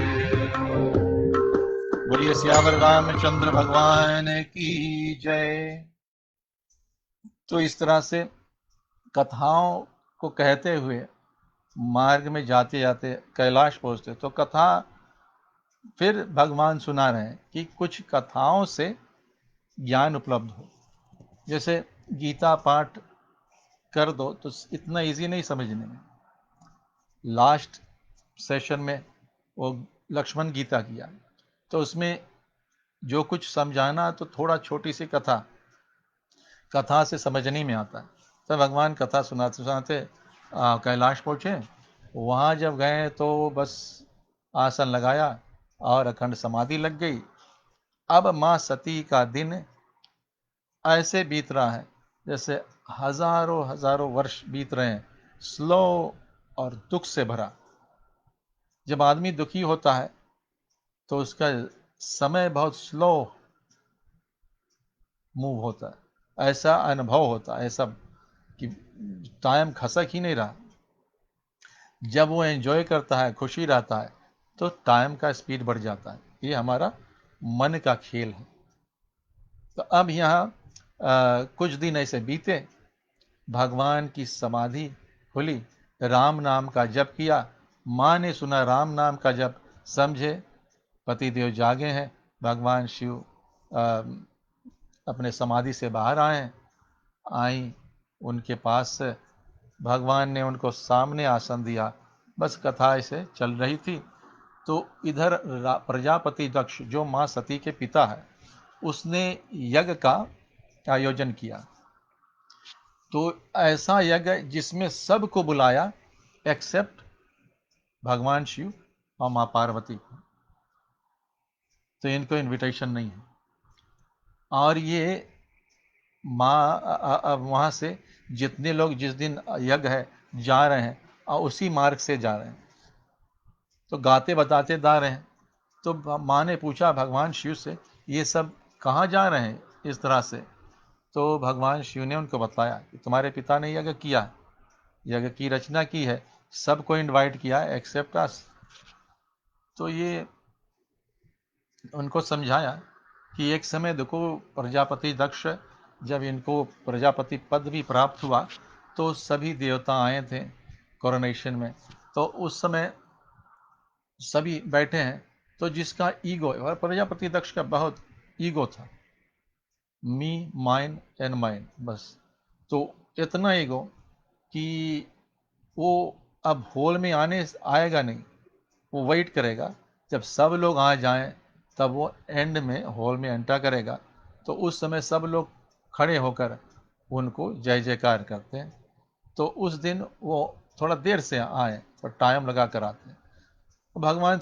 बोलिए सियावर रामचंद्र भगवान की जय। तो इस तरह से कथाओं को कहते हुए मार्ग में जाते जाते कैलाश पहुंचते, तो कथा फिर भगवान सुना रहे हैं कि कुछ कथाओं से ज्ञान उपलब्ध हो। जैसे गीता पाठ कर दो तो इतना इजी नहीं समझने में। लास्ट सेशन में वो लक्ष्मण गीता किया, तो उसमें जो कुछ समझाना तो थोड़ा छोटी सी कथा से समझने में आता है। तो भगवान कथा सुनाते सुनाते कैलाश पहुँचे। वहाँ जब गए तो बस आसन लगाया और अखंड समाधि लग गई। अब माँ सती का दिन ऐसे बीत रहा है जैसे हजारों हजारों वर्ष बीत रहे हैं, स्लो और दुख से भरा। जब आदमी दुखी होता है तो उसका समय बहुत स्लो मूव होता है, ऐसा अनुभव होता है, ऐसा कि टाइम खसक ही नहीं रहा। जब वो एंजॉय करता है, खुशी रहता है, तो टाइम का स्पीड बढ़ जाता है। ये हमारा मन का खेल है। तो अब यहाँ कुछ दिन ऐसे बीते, भगवान की समाधि खुली, राम नाम का जप किया। माँ ने सुना राम नाम का जप, समझे पतिदेव जागे हैं, भगवान शिव अपने समाधि से बाहर आई उनके पास से भगवान ने उनको सामने आसन दिया। बस कथा ऐसे चल रही थी तो इधर प्रजापति दक्ष जो माँ सती के पिता है उसने यज्ञ का आयोजन किया। तो ऐसा यज्ञ जिसमें सबको बुलाया एक्सेप्ट भगवान शिव और माँ पार्वती को, तो इनको इनविटेशन नहीं है। और ये माँ वहाँ से जितने लोग जिस दिन यज्ञ है जा रहे हैं और उसी मार्ग से जा रहे हैं, तो गाते बताते जा रहे हैं। तो माँ ने पूछा भगवान शिव से, ये सब कहाँ जा रहे हैं इस तरह से? तो भगवान शिव ने उनको बताया कि तुम्हारे पिता ने यज्ञ किया, यज्ञ की रचना की है, सबको इनवाइट किया एक्सेप्ट अस। तो ये उनको समझाया कि एक समय देखो प्रजापति दक्ष जब इनको प्रजापति पद भी प्राप्त हुआ तो सभी देवता आए थे कोरोनेशन में, तो उस समय सभी बैठे हैं। तो जिसका ईगो, और प्रजापति दक्ष का बहुत ईगो था, मी माइन एंड माइन, बस। तो इतना ईगो कि वो अब हॉल में आएगा नहीं, वो वेट करेगा जब सब लोग आ जाएं तब वो एंड में हॉल में एंटर करेगा। तो उस समय सब लोग खड़े होकर उनको जय जयकार करते हैं। तो उस दिन वो थोड़ा देर से आए, तो टाइम लगा कर आते हैं। भगवान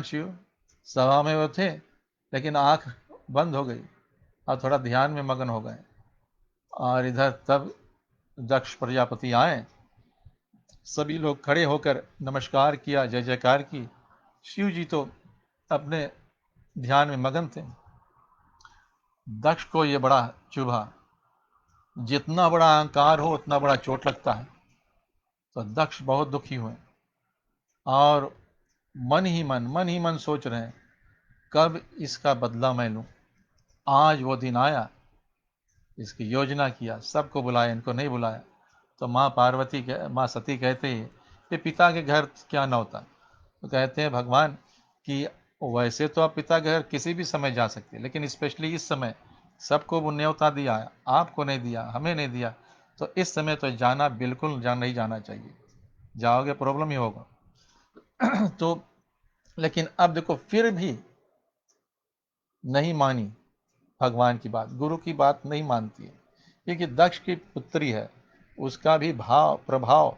शिव सभा में वो थे, लेकिन आंख बंद हो गई और थोड़ा ध्यान में मगन हो गए। और इधर तब दक्ष प्रजापति आए, सभी लोग खड़े होकर नमस्कार किया, जय जयकार की। शिव जी तो अपने ध्यान में मगन थे। दक्ष को ये बड़ा चुभा, जितना बड़ा अहंकार हो उतना बड़ा चोट लगता है। तो दक्ष बहुत दुखी हुए और मन ही मन सोच रहे हैं कब इसका बदला मैं लूं। आज वो दिन आया, इसकी योजना किया, सबको बुलाया, इनको नहीं बुलाया। तो माँ सती कहते हैं कि पिता के घर क्या न होता। तो कहते हैं भगवान कि वैसे तो आप पिता के घर किसी भी समय जा सकते हैं, लेकिन स्पेशली इस समय सबको न्योता दिया है, आपको नहीं दिया, हमें नहीं दिया, तो इस समय तो जाना बिल्कुल नहीं जाना चाहिए, जाओगे प्रॉब्लम ही होगा। तो लेकिन अब देखो फिर भी नहीं मानी भगवान की बात, गुरु की बात नहीं मानती है, क्योंकि दक्ष की पुत्री है, उसका भी प्रभाव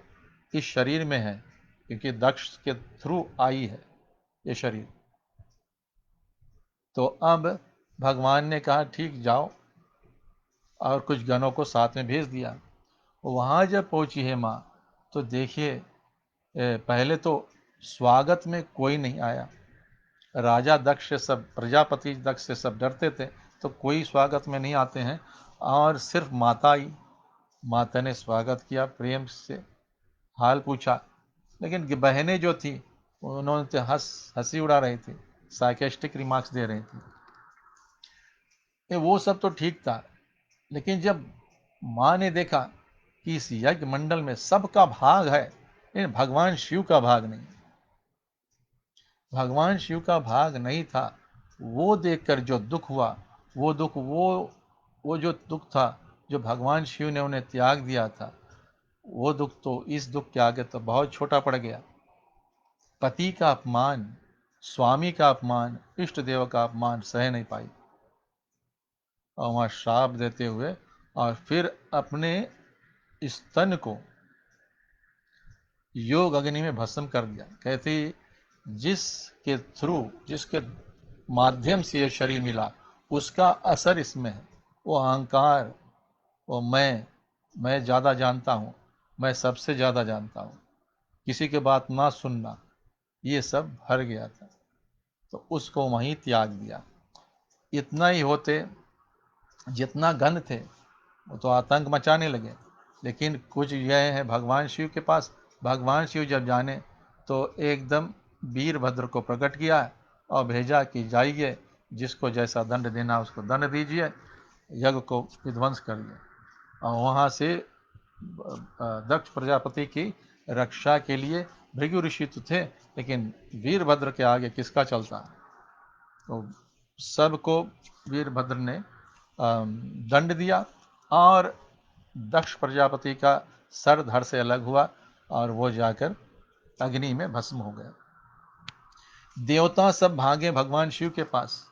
इस शरीर में है, क्योंकि दक्ष के थ्रू आई है ये शरीर। तो अब भगवान ने कहा ठीक जाओ, और कुछ गणों को साथ में भेज दिया। वहां जब पहुंची है माँ, तो देखिए पहले तो स्वागत में कोई नहीं आया। राजा दक्ष से सब, प्रजापति दक्ष से सब डरते थे, तो कोई स्वागत में नहीं आते हैं। और सिर्फ माता आई, माता ने स्वागत किया, प्रेम से हाल पूछा। लेकिन बहनें जो थी उन्होंने तो हंसी उड़ा रही थी, साइकेस्टिक रिमार्क्स दे रही थी। वो सब तो ठीक था, लेकिन जब माँ ने देखा कि इस यज्ञ मंडल में सबका भाग है, लेकिन भगवान शिव का भाग नहीं, भगवान शिव का भाग नहीं था, वो देखकर जो दुख हुआ, वो जो दुख था जो भगवान शिव ने उन्हें त्याग दिया था, वो दुख तो इस दुख के आगे तो बहुत छोटा पड़ गया। पति का अपमान, स्वामी का अपमान, इष्ट देव का अपमान सह नहीं पाई, और वहां श्राप देते हुए और फिर अपने स्तन को योग अग्नि में भस्म कर दिया। कहती जिसके माध्यम से ये शरीर मिला, उसका असर इसमें है। वो अहंकार, वो मैं ज्यादा जानता हूं, मैं सबसे ज्यादा जानता हूं, किसी की बात ना सुनना, ये सब भर गया था। तो उसको वहीं त्याग दिया। इतना ही होते, जितना गण थे वो तो आतंक मचाने लगे। लेकिन कुछ गए हैं भगवान शिव के पास, भगवान शिव जब जाने तो एकदम वीरभद्र को प्रकट किया और भेजा कि जाइए, जिसको जैसा दंड देना उसको दंड दीजिए, यज्ञ को विध्वंस करिए। और वहाँ से दक्ष प्रजापति की रक्षा के लिए भृगु ऋषि तो थे, लेकिन वीरभद्र के आगे किसका चलता। तो सबको वीरभद्र ने दंड दिया और दक्ष प्रजापति का सर धड़ से अलग हुआ और वो जाकर अग्नि में भस्म हो गया। देवता सब भागे भगवान शिव के पास,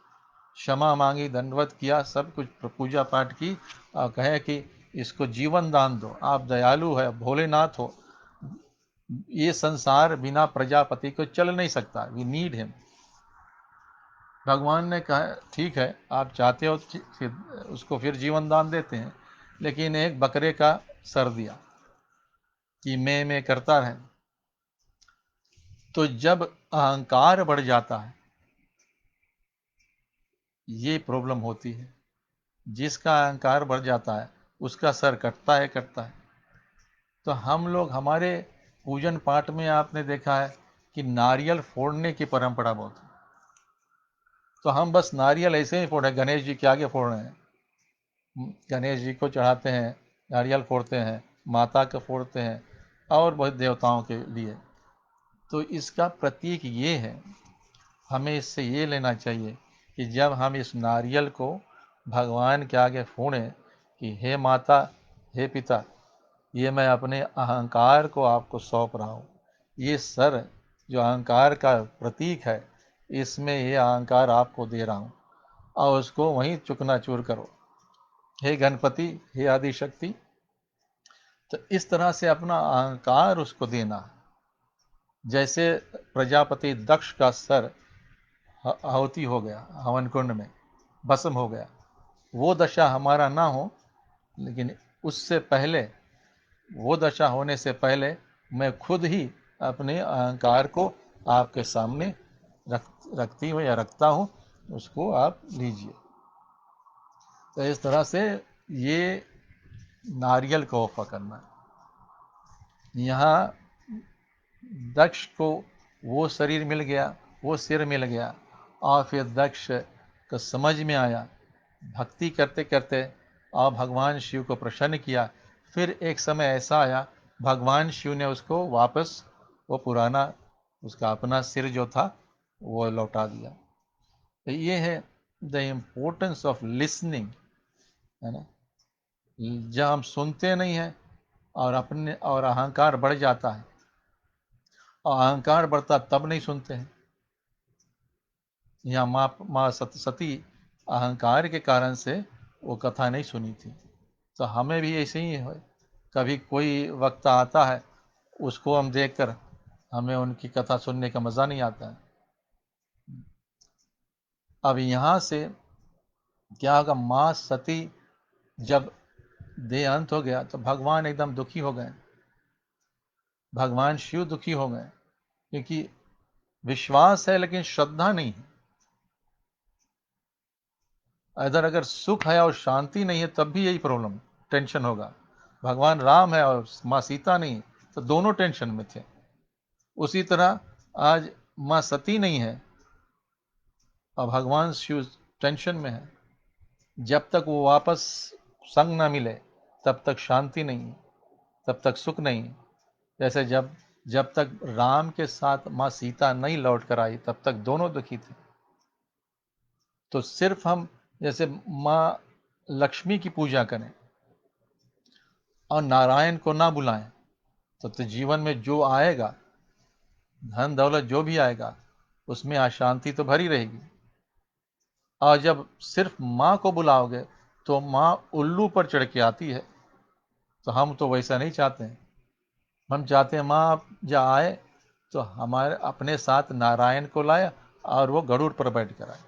क्षमा मांगी, दंडवत किया, सब कुछ पूजा पाठ की और कहे कि इसको जीवन दान दो, आप दयालु है, भोलेनाथ हो, ये संसार बिना प्रजापति को चल नहीं सकता, वी नीड हिम। भगवान ने कहा ठीक है, आप चाहते हो फिर उसको फिर जीवन दान देते हैं, लेकिन एक बकरे का सर दिया कि मैं करता रहे। तो जब अहंकार बढ़ जाता है ये प्रॉब्लम होती है। जिसका अहंकार बढ़ जाता है उसका सर कटता है। तो हम लोग हमारे पूजन पाठ में आपने देखा है कि नारियल फोड़ने की परंपरा बहुत है। तो हम बस नारियल ऐसे ही फोड़े, गणेश जी के आगे फोड़ रहे हैं, गणेश जी को चढ़ाते हैं, नारियल फोड़ते हैं, माता को फोड़ते हैं और बहुत देवताओं के लिए। तो इसका प्रतीक ये है, हमें इससे ये लेना चाहिए कि जब हम इस नारियल को भगवान के आगे फोड़ें कि हे माता, हे पिता, ये मैं अपने अहंकार को आपको सौंप रहा हूँ। ये सर जो अहंकार का प्रतीक है, इसमें ये अहंकार आपको दे रहा हूँ और उसको वहीं चुकनाचूर करो। हे गणपति, हे आदि शक्ति। तो इस तरह से अपना अहंकार उसको देना। जैसे प्रजापति दक्ष का सर आहुति हो गया, हवन कुंड में भस्म हो गया, वो दशा हमारा ना हो, लेकिन उससे पहले, वो दशा होने से पहले मैं खुद ही अपने अहंकार को आपके सामने रखती हूँ या रखता हूँ, उसको आप लीजिए। तो इस तरह से ये नारियल को ऑफर करना है। यहाँ दक्ष को वो शरीर मिल गया, वो सिर मिल गया और फिर दक्ष को समझ में आया, भक्ति करते करते और भगवान शिव को प्रसन्न किया। फिर एक समय ऐसा आया, भगवान शिव ने उसको वापस वो पुराना उसका अपना सिर जो था वो लौटा दिया। तो ये है द इम्पोर्टेंस ऑफ लिसनिंग, है ना। जब हम सुनते नहीं हैं और अपने और अहंकार बढ़ जाता है, और अहंकार बढ़ता तब नहीं सुनते हैं। यहाँ माँ सती अहंकार के कारण से वो कथा नहीं सुनी थी। तो हमें भी ऐसे ही है, कभी कोई वक्ता आता है, उसको हम देखकर हमें उनकी कथा सुनने का मज़ा नहीं आता है। अब यहाँ से क्या होगा, माँ सती जब देह अंत हो गया तो भगवान एकदम दुखी हो गए, भगवान शिव दुखी हो गए, क्योंकि विश्वास है लेकिन श्रद्धा नहीं है। इधर अगर सुख है और शांति नहीं है तब भी यही प्रॉब्लम, टेंशन होगा। भगवान राम है और माँ सीता नहीं, तो दोनों टेंशन में थे। उसी तरह आज माँ सती नहीं है और भगवान शिव टेंशन में है। जब तक वो वापस संग ना मिले तब तक शांति नहीं, तब तक सुख नहीं। जैसे जब तक राम के साथ माँ सीता नहीं लौट कर आई तब तक दोनों दुखी थे। तो सिर्फ हम जैसे माँ लक्ष्मी की पूजा करें और नारायण को ना बुलाएं तो जीवन में जो आएगा, धन दौलत जो भी आएगा, उसमें अशांति तो भरी रहेगी। और जब सिर्फ माँ को बुलाओगे तो माँ उल्लू पर चढ़ के आती है। तो हम तो वैसा नहीं चाहते हैं। हम चाहते हैं माँ जब आए तो हमारे अपने साथ नारायण को लाए और वो गरुड़ पर बैठ कर आए।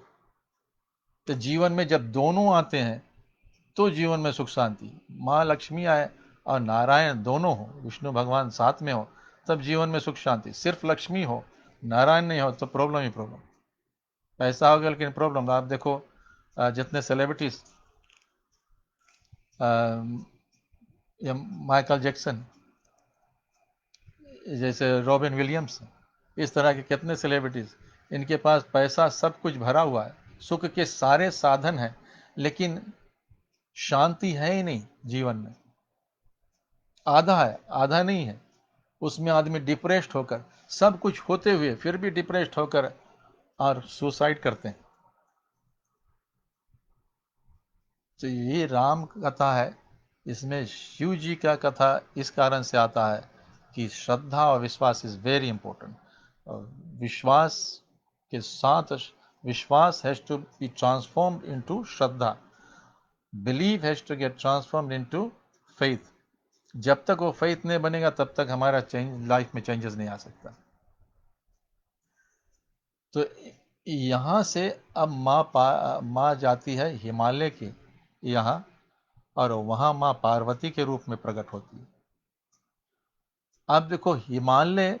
तो जीवन में जब दोनों आते हैं तो जीवन में सुख शांति, माँ लक्ष्मी आए और नारायण दोनों हो, विष्णु भगवान साथ में हो, तब जीवन में सुख शांति। सिर्फ लक्ष्मी हो, नारायण नहीं हो तो प्रॉब्लम ही प्रॉब्लम। पैसा हो गया लेकिन प्रॉब्लम। आप देखो जितने सेलिब्रिटीज, माइकल जैक्सन, जैसे रॉबिन विलियम्स, इस तरह के कितने सेलिब्रिटीज, इनके पास पैसा सब कुछ भरा हुआ है, सुख के सारे साधन हैं, लेकिन शांति है ही नहीं जीवन में। आधा है, आधा नहीं है। उसमें आदमी डिप्रेस्ड होकर, सब कुछ होते हुए फिर भी डिप्रेस्ड होकर और सुसाइड करते हैं। तो ये राम कथा है, इसमें शिव जी का कथा इस कारण से आता है कि श्रद्धा और विश्वास इज वेरी इंपॉर्टेंट। विश्वास के साथ विश्वास has to be transformed into श्रद्धा, believe has to get transformed into faith. जब तक वो फेथ नहीं बनेगा तब तक हमारा चेंज लाइफ में चेंजेस नहीं आ सकता। तो यहाँ से अब माँ जाती है हिमालय के यहाँ, और वहाँ माँ पार्वती के रूप में प्रकट होती है। अब देखो, हिमालय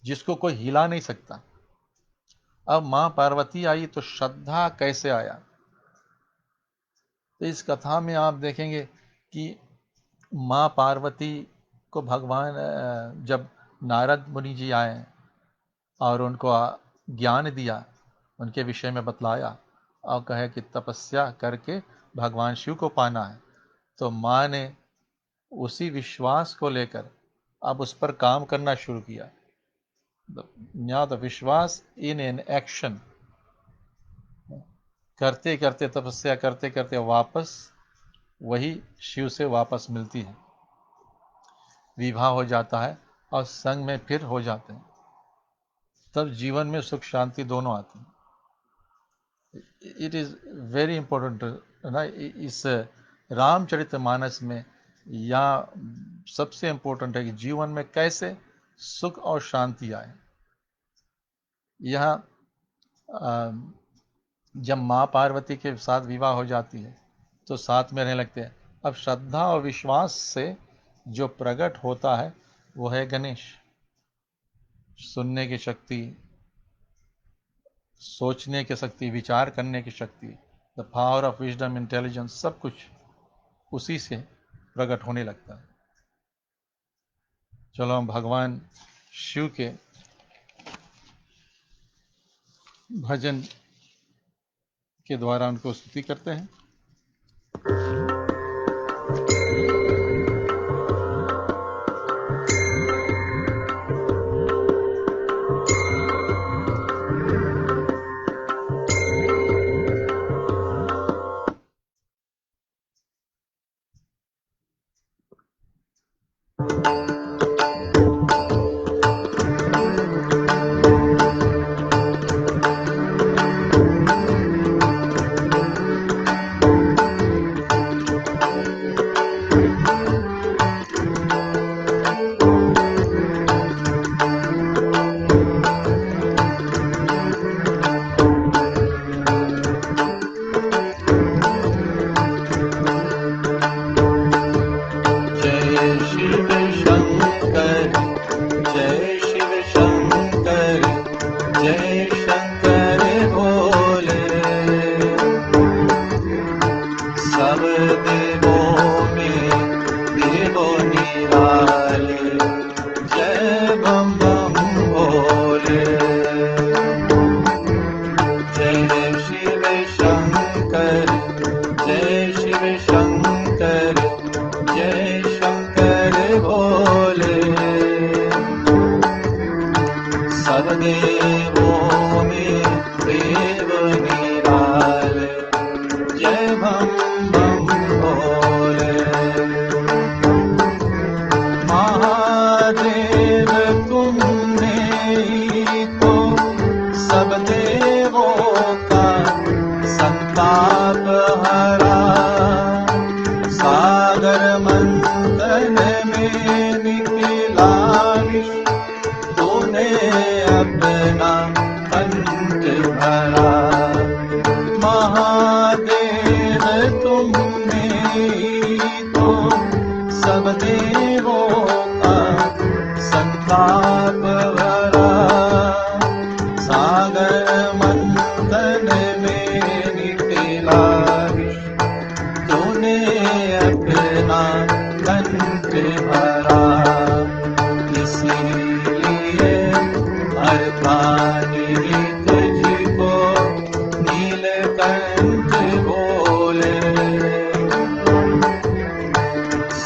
जिसको कोई हिला नहीं सकता, अब माँ पार्वती आई तो श्रद्धा कैसे आया? तो इस कथा में आप देखेंगे कि माँ पार्वती को भगवान जब नारद मुनि जी आए और उनको ज्ञान दिया, उनके विषय में बतलाया और कहे कि तपस्या करके भगवान शिव को पाना है, तो माँ ने उसी विश्वास को लेकर अब उस पर काम करना शुरू किया। now the विश्वास इन एन एक्शन, करते करते तपस्या करते करते वापस वही शिव से वापस मिलती है, विवाह हो जाता है और संग में फिर हो जाते हैं, तब जीवन में सुख शांति दोनों आती है। इट इज वेरी इंपॉर्टेंट ना, इस रामचरितमानस में या सबसे इंपॉर्टेंट है कि जीवन में कैसे सुख और शांति आए। यहाँ जब माँ पार्वती के साथ विवाह हो जाती है तो साथ में रहने लगते हैं। अब श्रद्धा और विश्वास से जो प्रकट होता है वो है गणेश। सुनने की शक्ति, सोचने की शक्ति, विचार करने की शक्ति, the power of wisdom, intelligence, सब कुछ उसी से प्रकट होने लगता है। चलो हम भगवान शिव के भजन के द्वारा उनको स्तुति करते हैं।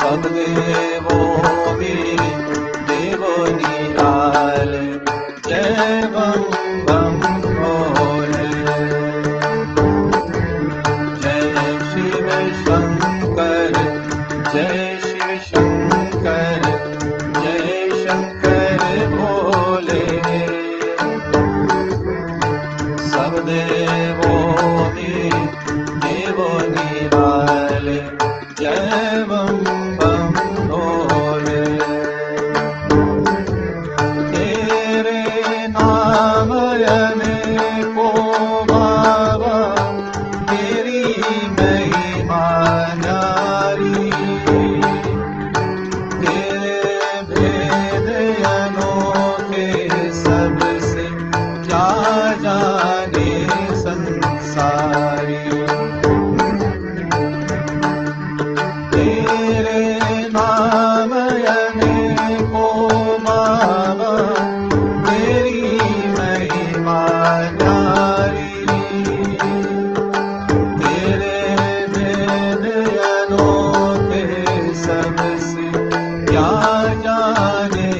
सब देवों में देव निराले। शंकर, जय शिव शंकर, जय शंकर भोले। सब देवों में देवो निराले, जय बम बम भोले। तेरे नाम अनेको बाबा, तेरी महिमा न्यारी। तेरे भेद अनोखे सबसे क्या जाने संसारी। तेरे नाम अनेको बाबा, तेरी महिमा न्यारी। तेरे भेद अनोखे सबसे क्या जाने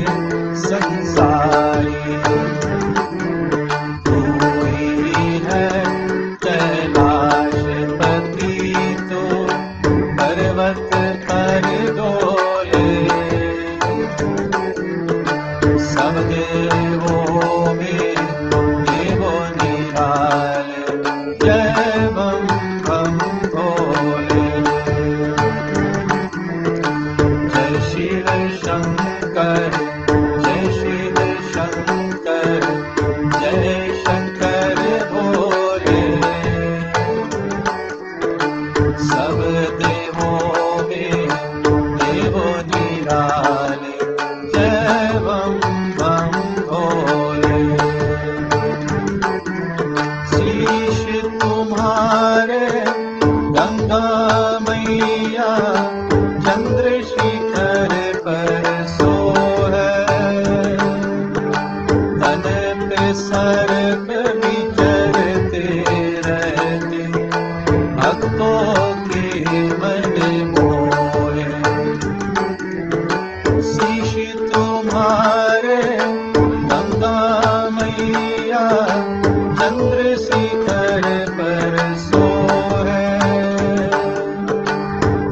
संसारी। तू ही है कैलाशपति, तो पर्वत पर डोले। सब देवों में देवो निराले, जय बम बम भोले। जय शिव शंकर, जय शिव शंकर, जय शंकर भोले। सब देवों में देवो निराले, जय बम बम भोले। शीश तुम्हारे गंगा मैया, चंद्रशेखर पर सोहे। तन पे सर्प विचरते रहते, भक्तों के मन मोहे। शीश तुम्हारे गंगा मैया, चंद्रशेखर पर सोहे।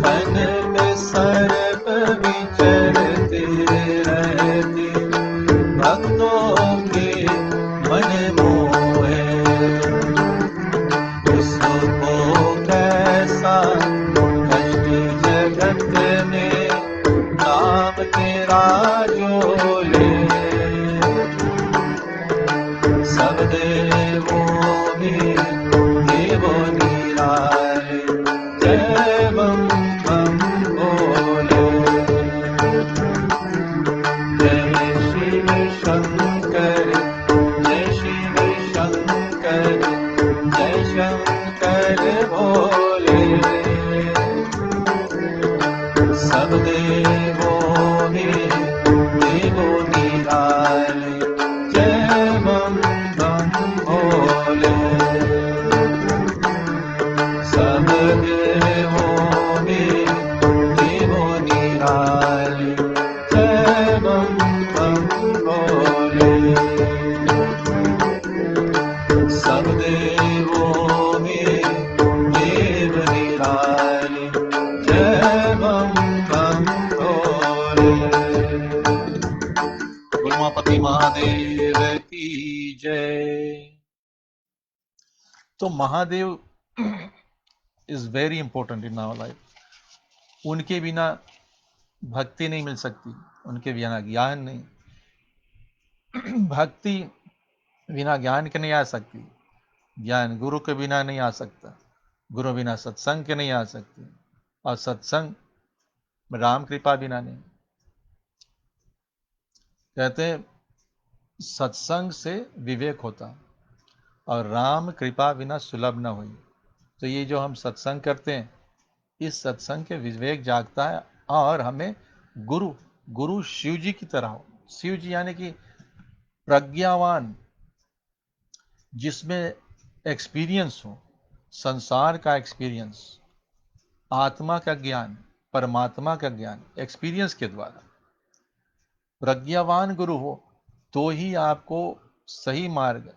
तन पे सर्प विचरते रहते, भक्तों के मन मोहे। उसको कैसा कष्ट जगत में नाम तेरा जोले। सब देवों में देवो निराले, जय बम बम भोले। जय शिव शंकर, जय शिव शंकर, जय शंकर भोले। सब देवों में देवो निराले, जय बम बम भोले। सब देवों में देवो निराले, जय बम बम भोले। सब देवों में देव निराले, जय बम बम भोले। उमापति महादेव की जय। तो Mahadev is very important in our life. उनके बिना भक्ति नहीं मिल सकती, उनके बिना ज्ञान नहीं। भक्ति बिना ज्ञान के नहीं आ सकती, ज्ञान गुरु के बिना नहीं आ सकता, गुरु बिना सत्संग के नहीं आ सकती, और सत्संग राम कृपा बिना नहीं। कहते हैं सत्संग से विवेक होता, और राम कृपा बिना सुलभ न हुई। तो ये जो हम सत्संग करते हैं, इस सत्संग के विवेक जागता है, और हमें गुरु शिव जी की तरह हो। शिव जी यानी कि प्रज्ञावान, जिसमें एक्सपीरियंस हो, संसार का एक्सपीरियंस, आत्मा का ज्ञान, परमात्मा का ज्ञान एक्सपीरियंस के द्वारा। प्रज्ञावान गुरु हो तो ही आपको सही मार्ग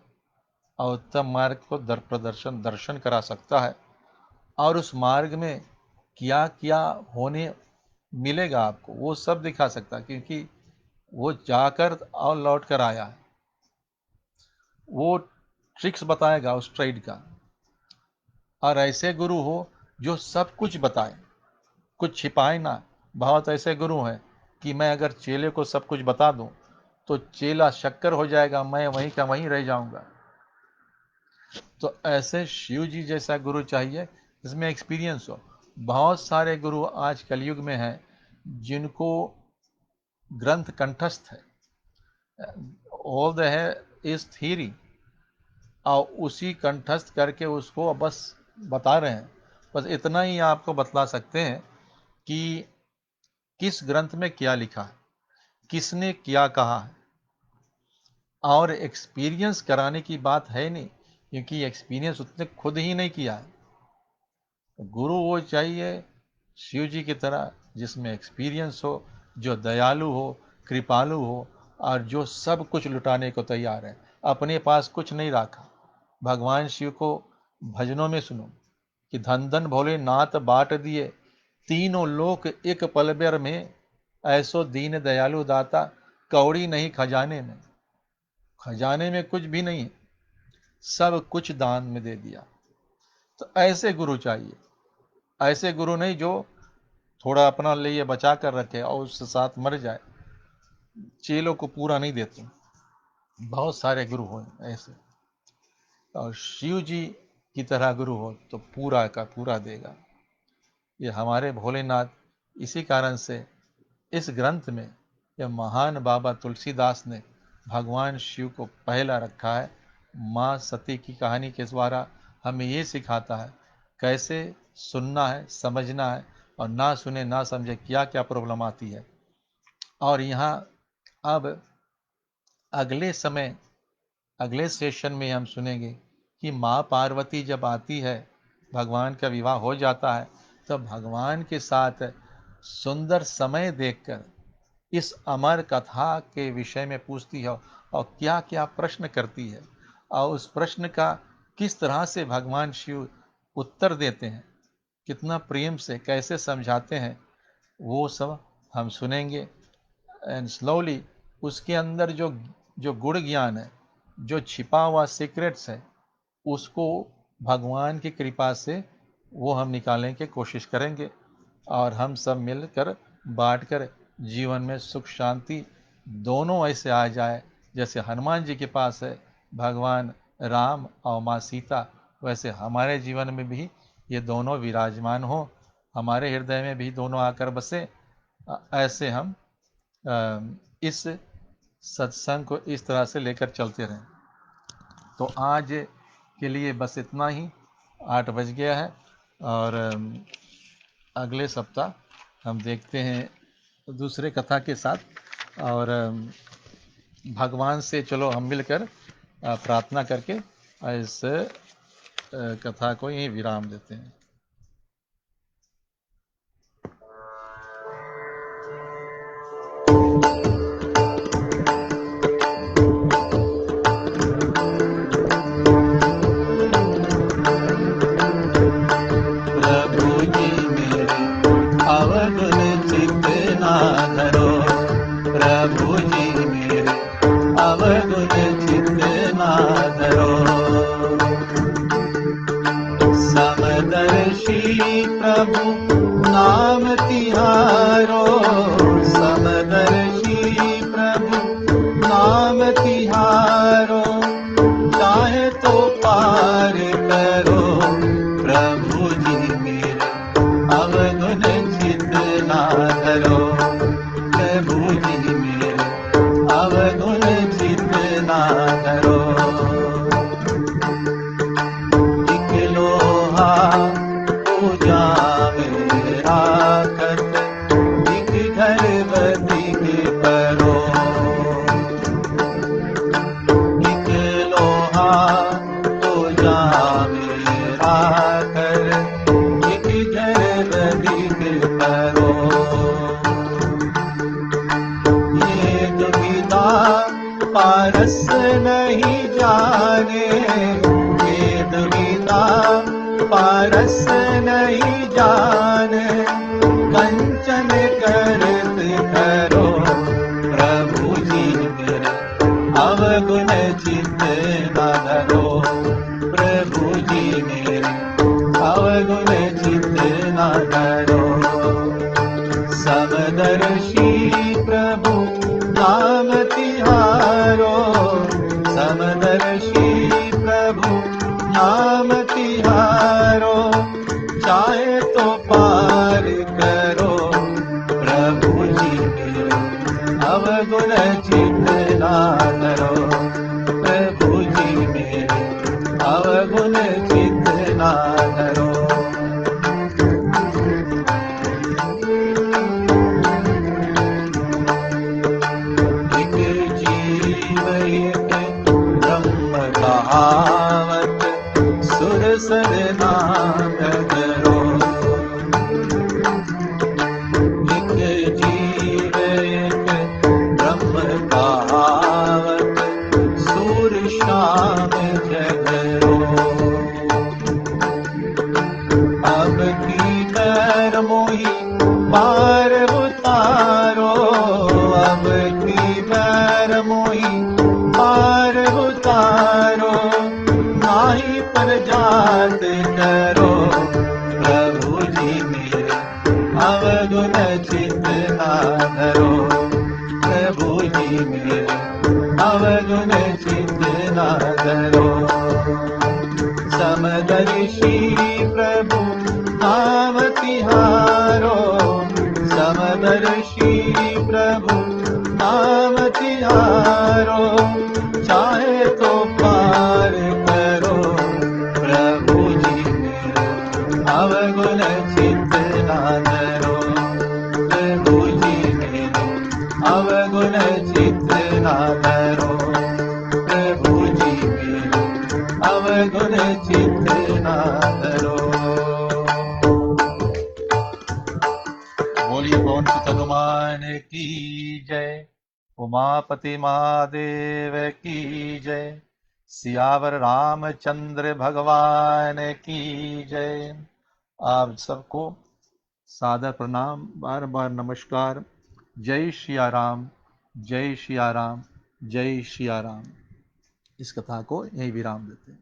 और उत्तम मार्ग को दर्शन करा सकता है, और उस मार्ग में क्या क्या होने मिलेगा आपको, वो सब दिखा सकता, क्योंकि वो जाकर और लौट कर आया है। वो ट्रिक्स बताएगा उस ट्रेड का। और ऐसे गुरु हो जो सब कुछ बताए, कुछ छिपाए ना। बहुत ऐसे गुरु हैं कि मैं अगर चेले को सब कुछ बता दूं तो चेला शक्कर हो जाएगा, मैं वहीं का वहीं रह जाऊंगा। तो ऐसे शिव जी जैसा गुरु चाहिए जिसमें एक्सपीरियंस हो। बहुत सारे गुरु आज कलयुग में हैं जिनको ग्रंथ कंठस्थ है, ऑल द है इज थ्योरी, और उसी कंठस्थ करके उसको बस बता रहे हैं। बस इतना ही आपको बतला सकते हैं कि किस ग्रंथ में क्या लिखा है, किसने क्या कहा है। और एक्सपीरियंस कराने की बात है नहीं, क्योंकि एक्सपीरियंस उसने खुद ही नहीं किया है। गुरु वो चाहिए शिव जी की तरह जिसमें एक्सपीरियंस हो, जो दयालु हो, कृपालु हो, और जो सब कुछ लुटाने को तैयार है। अपने पास कुछ नहीं रखा। भगवान शिव को भजनों में सुनो कि धन धन भोले नाथ बाट दिए, तीनों लोक एक पल भर में, ऐसो दीन दयालु दाता, कौड़ी नहीं खजाने में। खजाने में कुछ भी नहीं, सब कुछ दान में दे दिया। तो ऐसे गुरु चाहिए। ऐसे गुरु नहीं जो थोड़ा अपना लिए बचा कर रखे और उसके साथ मर जाए, चेलों को पूरा नहीं देते। बहुत सारे गुरु हो ऐसे, और शिव जी की तरह गुरु हो तो पूरा का पूरा देगा। ये हमारे भोलेनाथ, इसी कारण से इस ग्रंथ में यह महान बाबा तुलसीदास ने भगवान शिव को पहला रखा है। माँ सती की कहानी के द्वारा हमें ये सिखाता है कैसे सुनना है, समझना है, और ना सुने ना समझे क्या क्या प्रॉब्लम आती है। और यहाँ अब अगले सेशन में हम सुनेंगे कि माँ पार्वती जब आती है, भगवान का विवाह हो जाता है, तो भगवान के साथ सुंदर समय देखकर इस अमर कथा के विषय में पूछती है और क्या क्या प्रश्न करती है, और उस प्रश्न का किस तरह से भगवान शिव उत्तर देते हैं, कितना प्रेम से कैसे समझाते हैं, वो सब हम सुनेंगे। एंड स्लोली उसके अंदर जो गुण ज्ञान है, जो छिपा हुआ सीक्रेट्स है, उसको भगवान की कृपा से वो हम निकालने की कोशिश करेंगे, और हम सब मिलकर बांटकर जीवन में सुख शांति दोनों ऐसे आ जाए। जैसे हनुमान जी के पास है भगवान राम और माँ सीता, वैसे हमारे जीवन में भी ये दोनों विराजमान हो, हमारे हृदय में भी दोनों आकर बसे। ऐसे हम इस सत्संग को इस तरह से लेकर चलते रहें। तो आज के लिए बस इतना ही। 8 बज गया है, और अगले सप्ताह हम देखते हैं दूसरे कथा के साथ। और भगवान से चलो हम मिलकर प्रार्थना करके इस कथा को यहीं विराम देते हैं। प्रभु नाम तिहारो, समदर्शी प्रभु नाम तिहारो, चाहे तो पार करो प्रभु जी मेरे, अवगुण चित ना धरो प्रभु जी मेरे, अवगुण चित ना धरो। पारस नहीं जाने वेद विदा, रस नहीं जाने, कंचन करत करो प्रभु जी मेरे, अवगुण चित्त न धरो प्रभु जी मेरे, अवगुण चित्त न धरो। समदर्शी प्रभु नाम तिहारो, समदर्शी प्रभु नाम तिहारो, चाहे तो पार करो प्रभु जी मेरे, अवगुण चित्त ना धरो प्रभु जी मेरे, अवगुण चित्त ना धरो। एक जीव एक ब्रह्म कहावत, सुर सर नाम धरो। एक जीव एक ब्रह्म कहावत, सूर शाम जगरो। अब की कर मोही पार उतारो, अब की कर मोही पार उतारो, नाही पर जात करो प्रभु जी मेरे, अवगुण चित्त ना धरो प्रभु जी मेरे, अवगुण चित्त ना धरो। समदर्शी प्रभु नाम तिहारो, समदर्शी प्रभु नाम तिहारो, चाहे तो पार करो प्रभु जी मेरे, अवगुण चित्त ना धरो प्रभु जी मेरे, अवगुण चित्त ना धरो प्रभु जी मेरे, अवगुण चित्त ना धरो। बोलिए पवन सुत हनुमान की जय, उमापति महादेव की जय, सियावर रामचंद्र भगवान की जय। आप सबको सादर प्रणाम, बार बार नमस्कार। जय सिया राम, जय सिया राम, जय सिया राम। इस कथा को यहीं विराम देते हैं।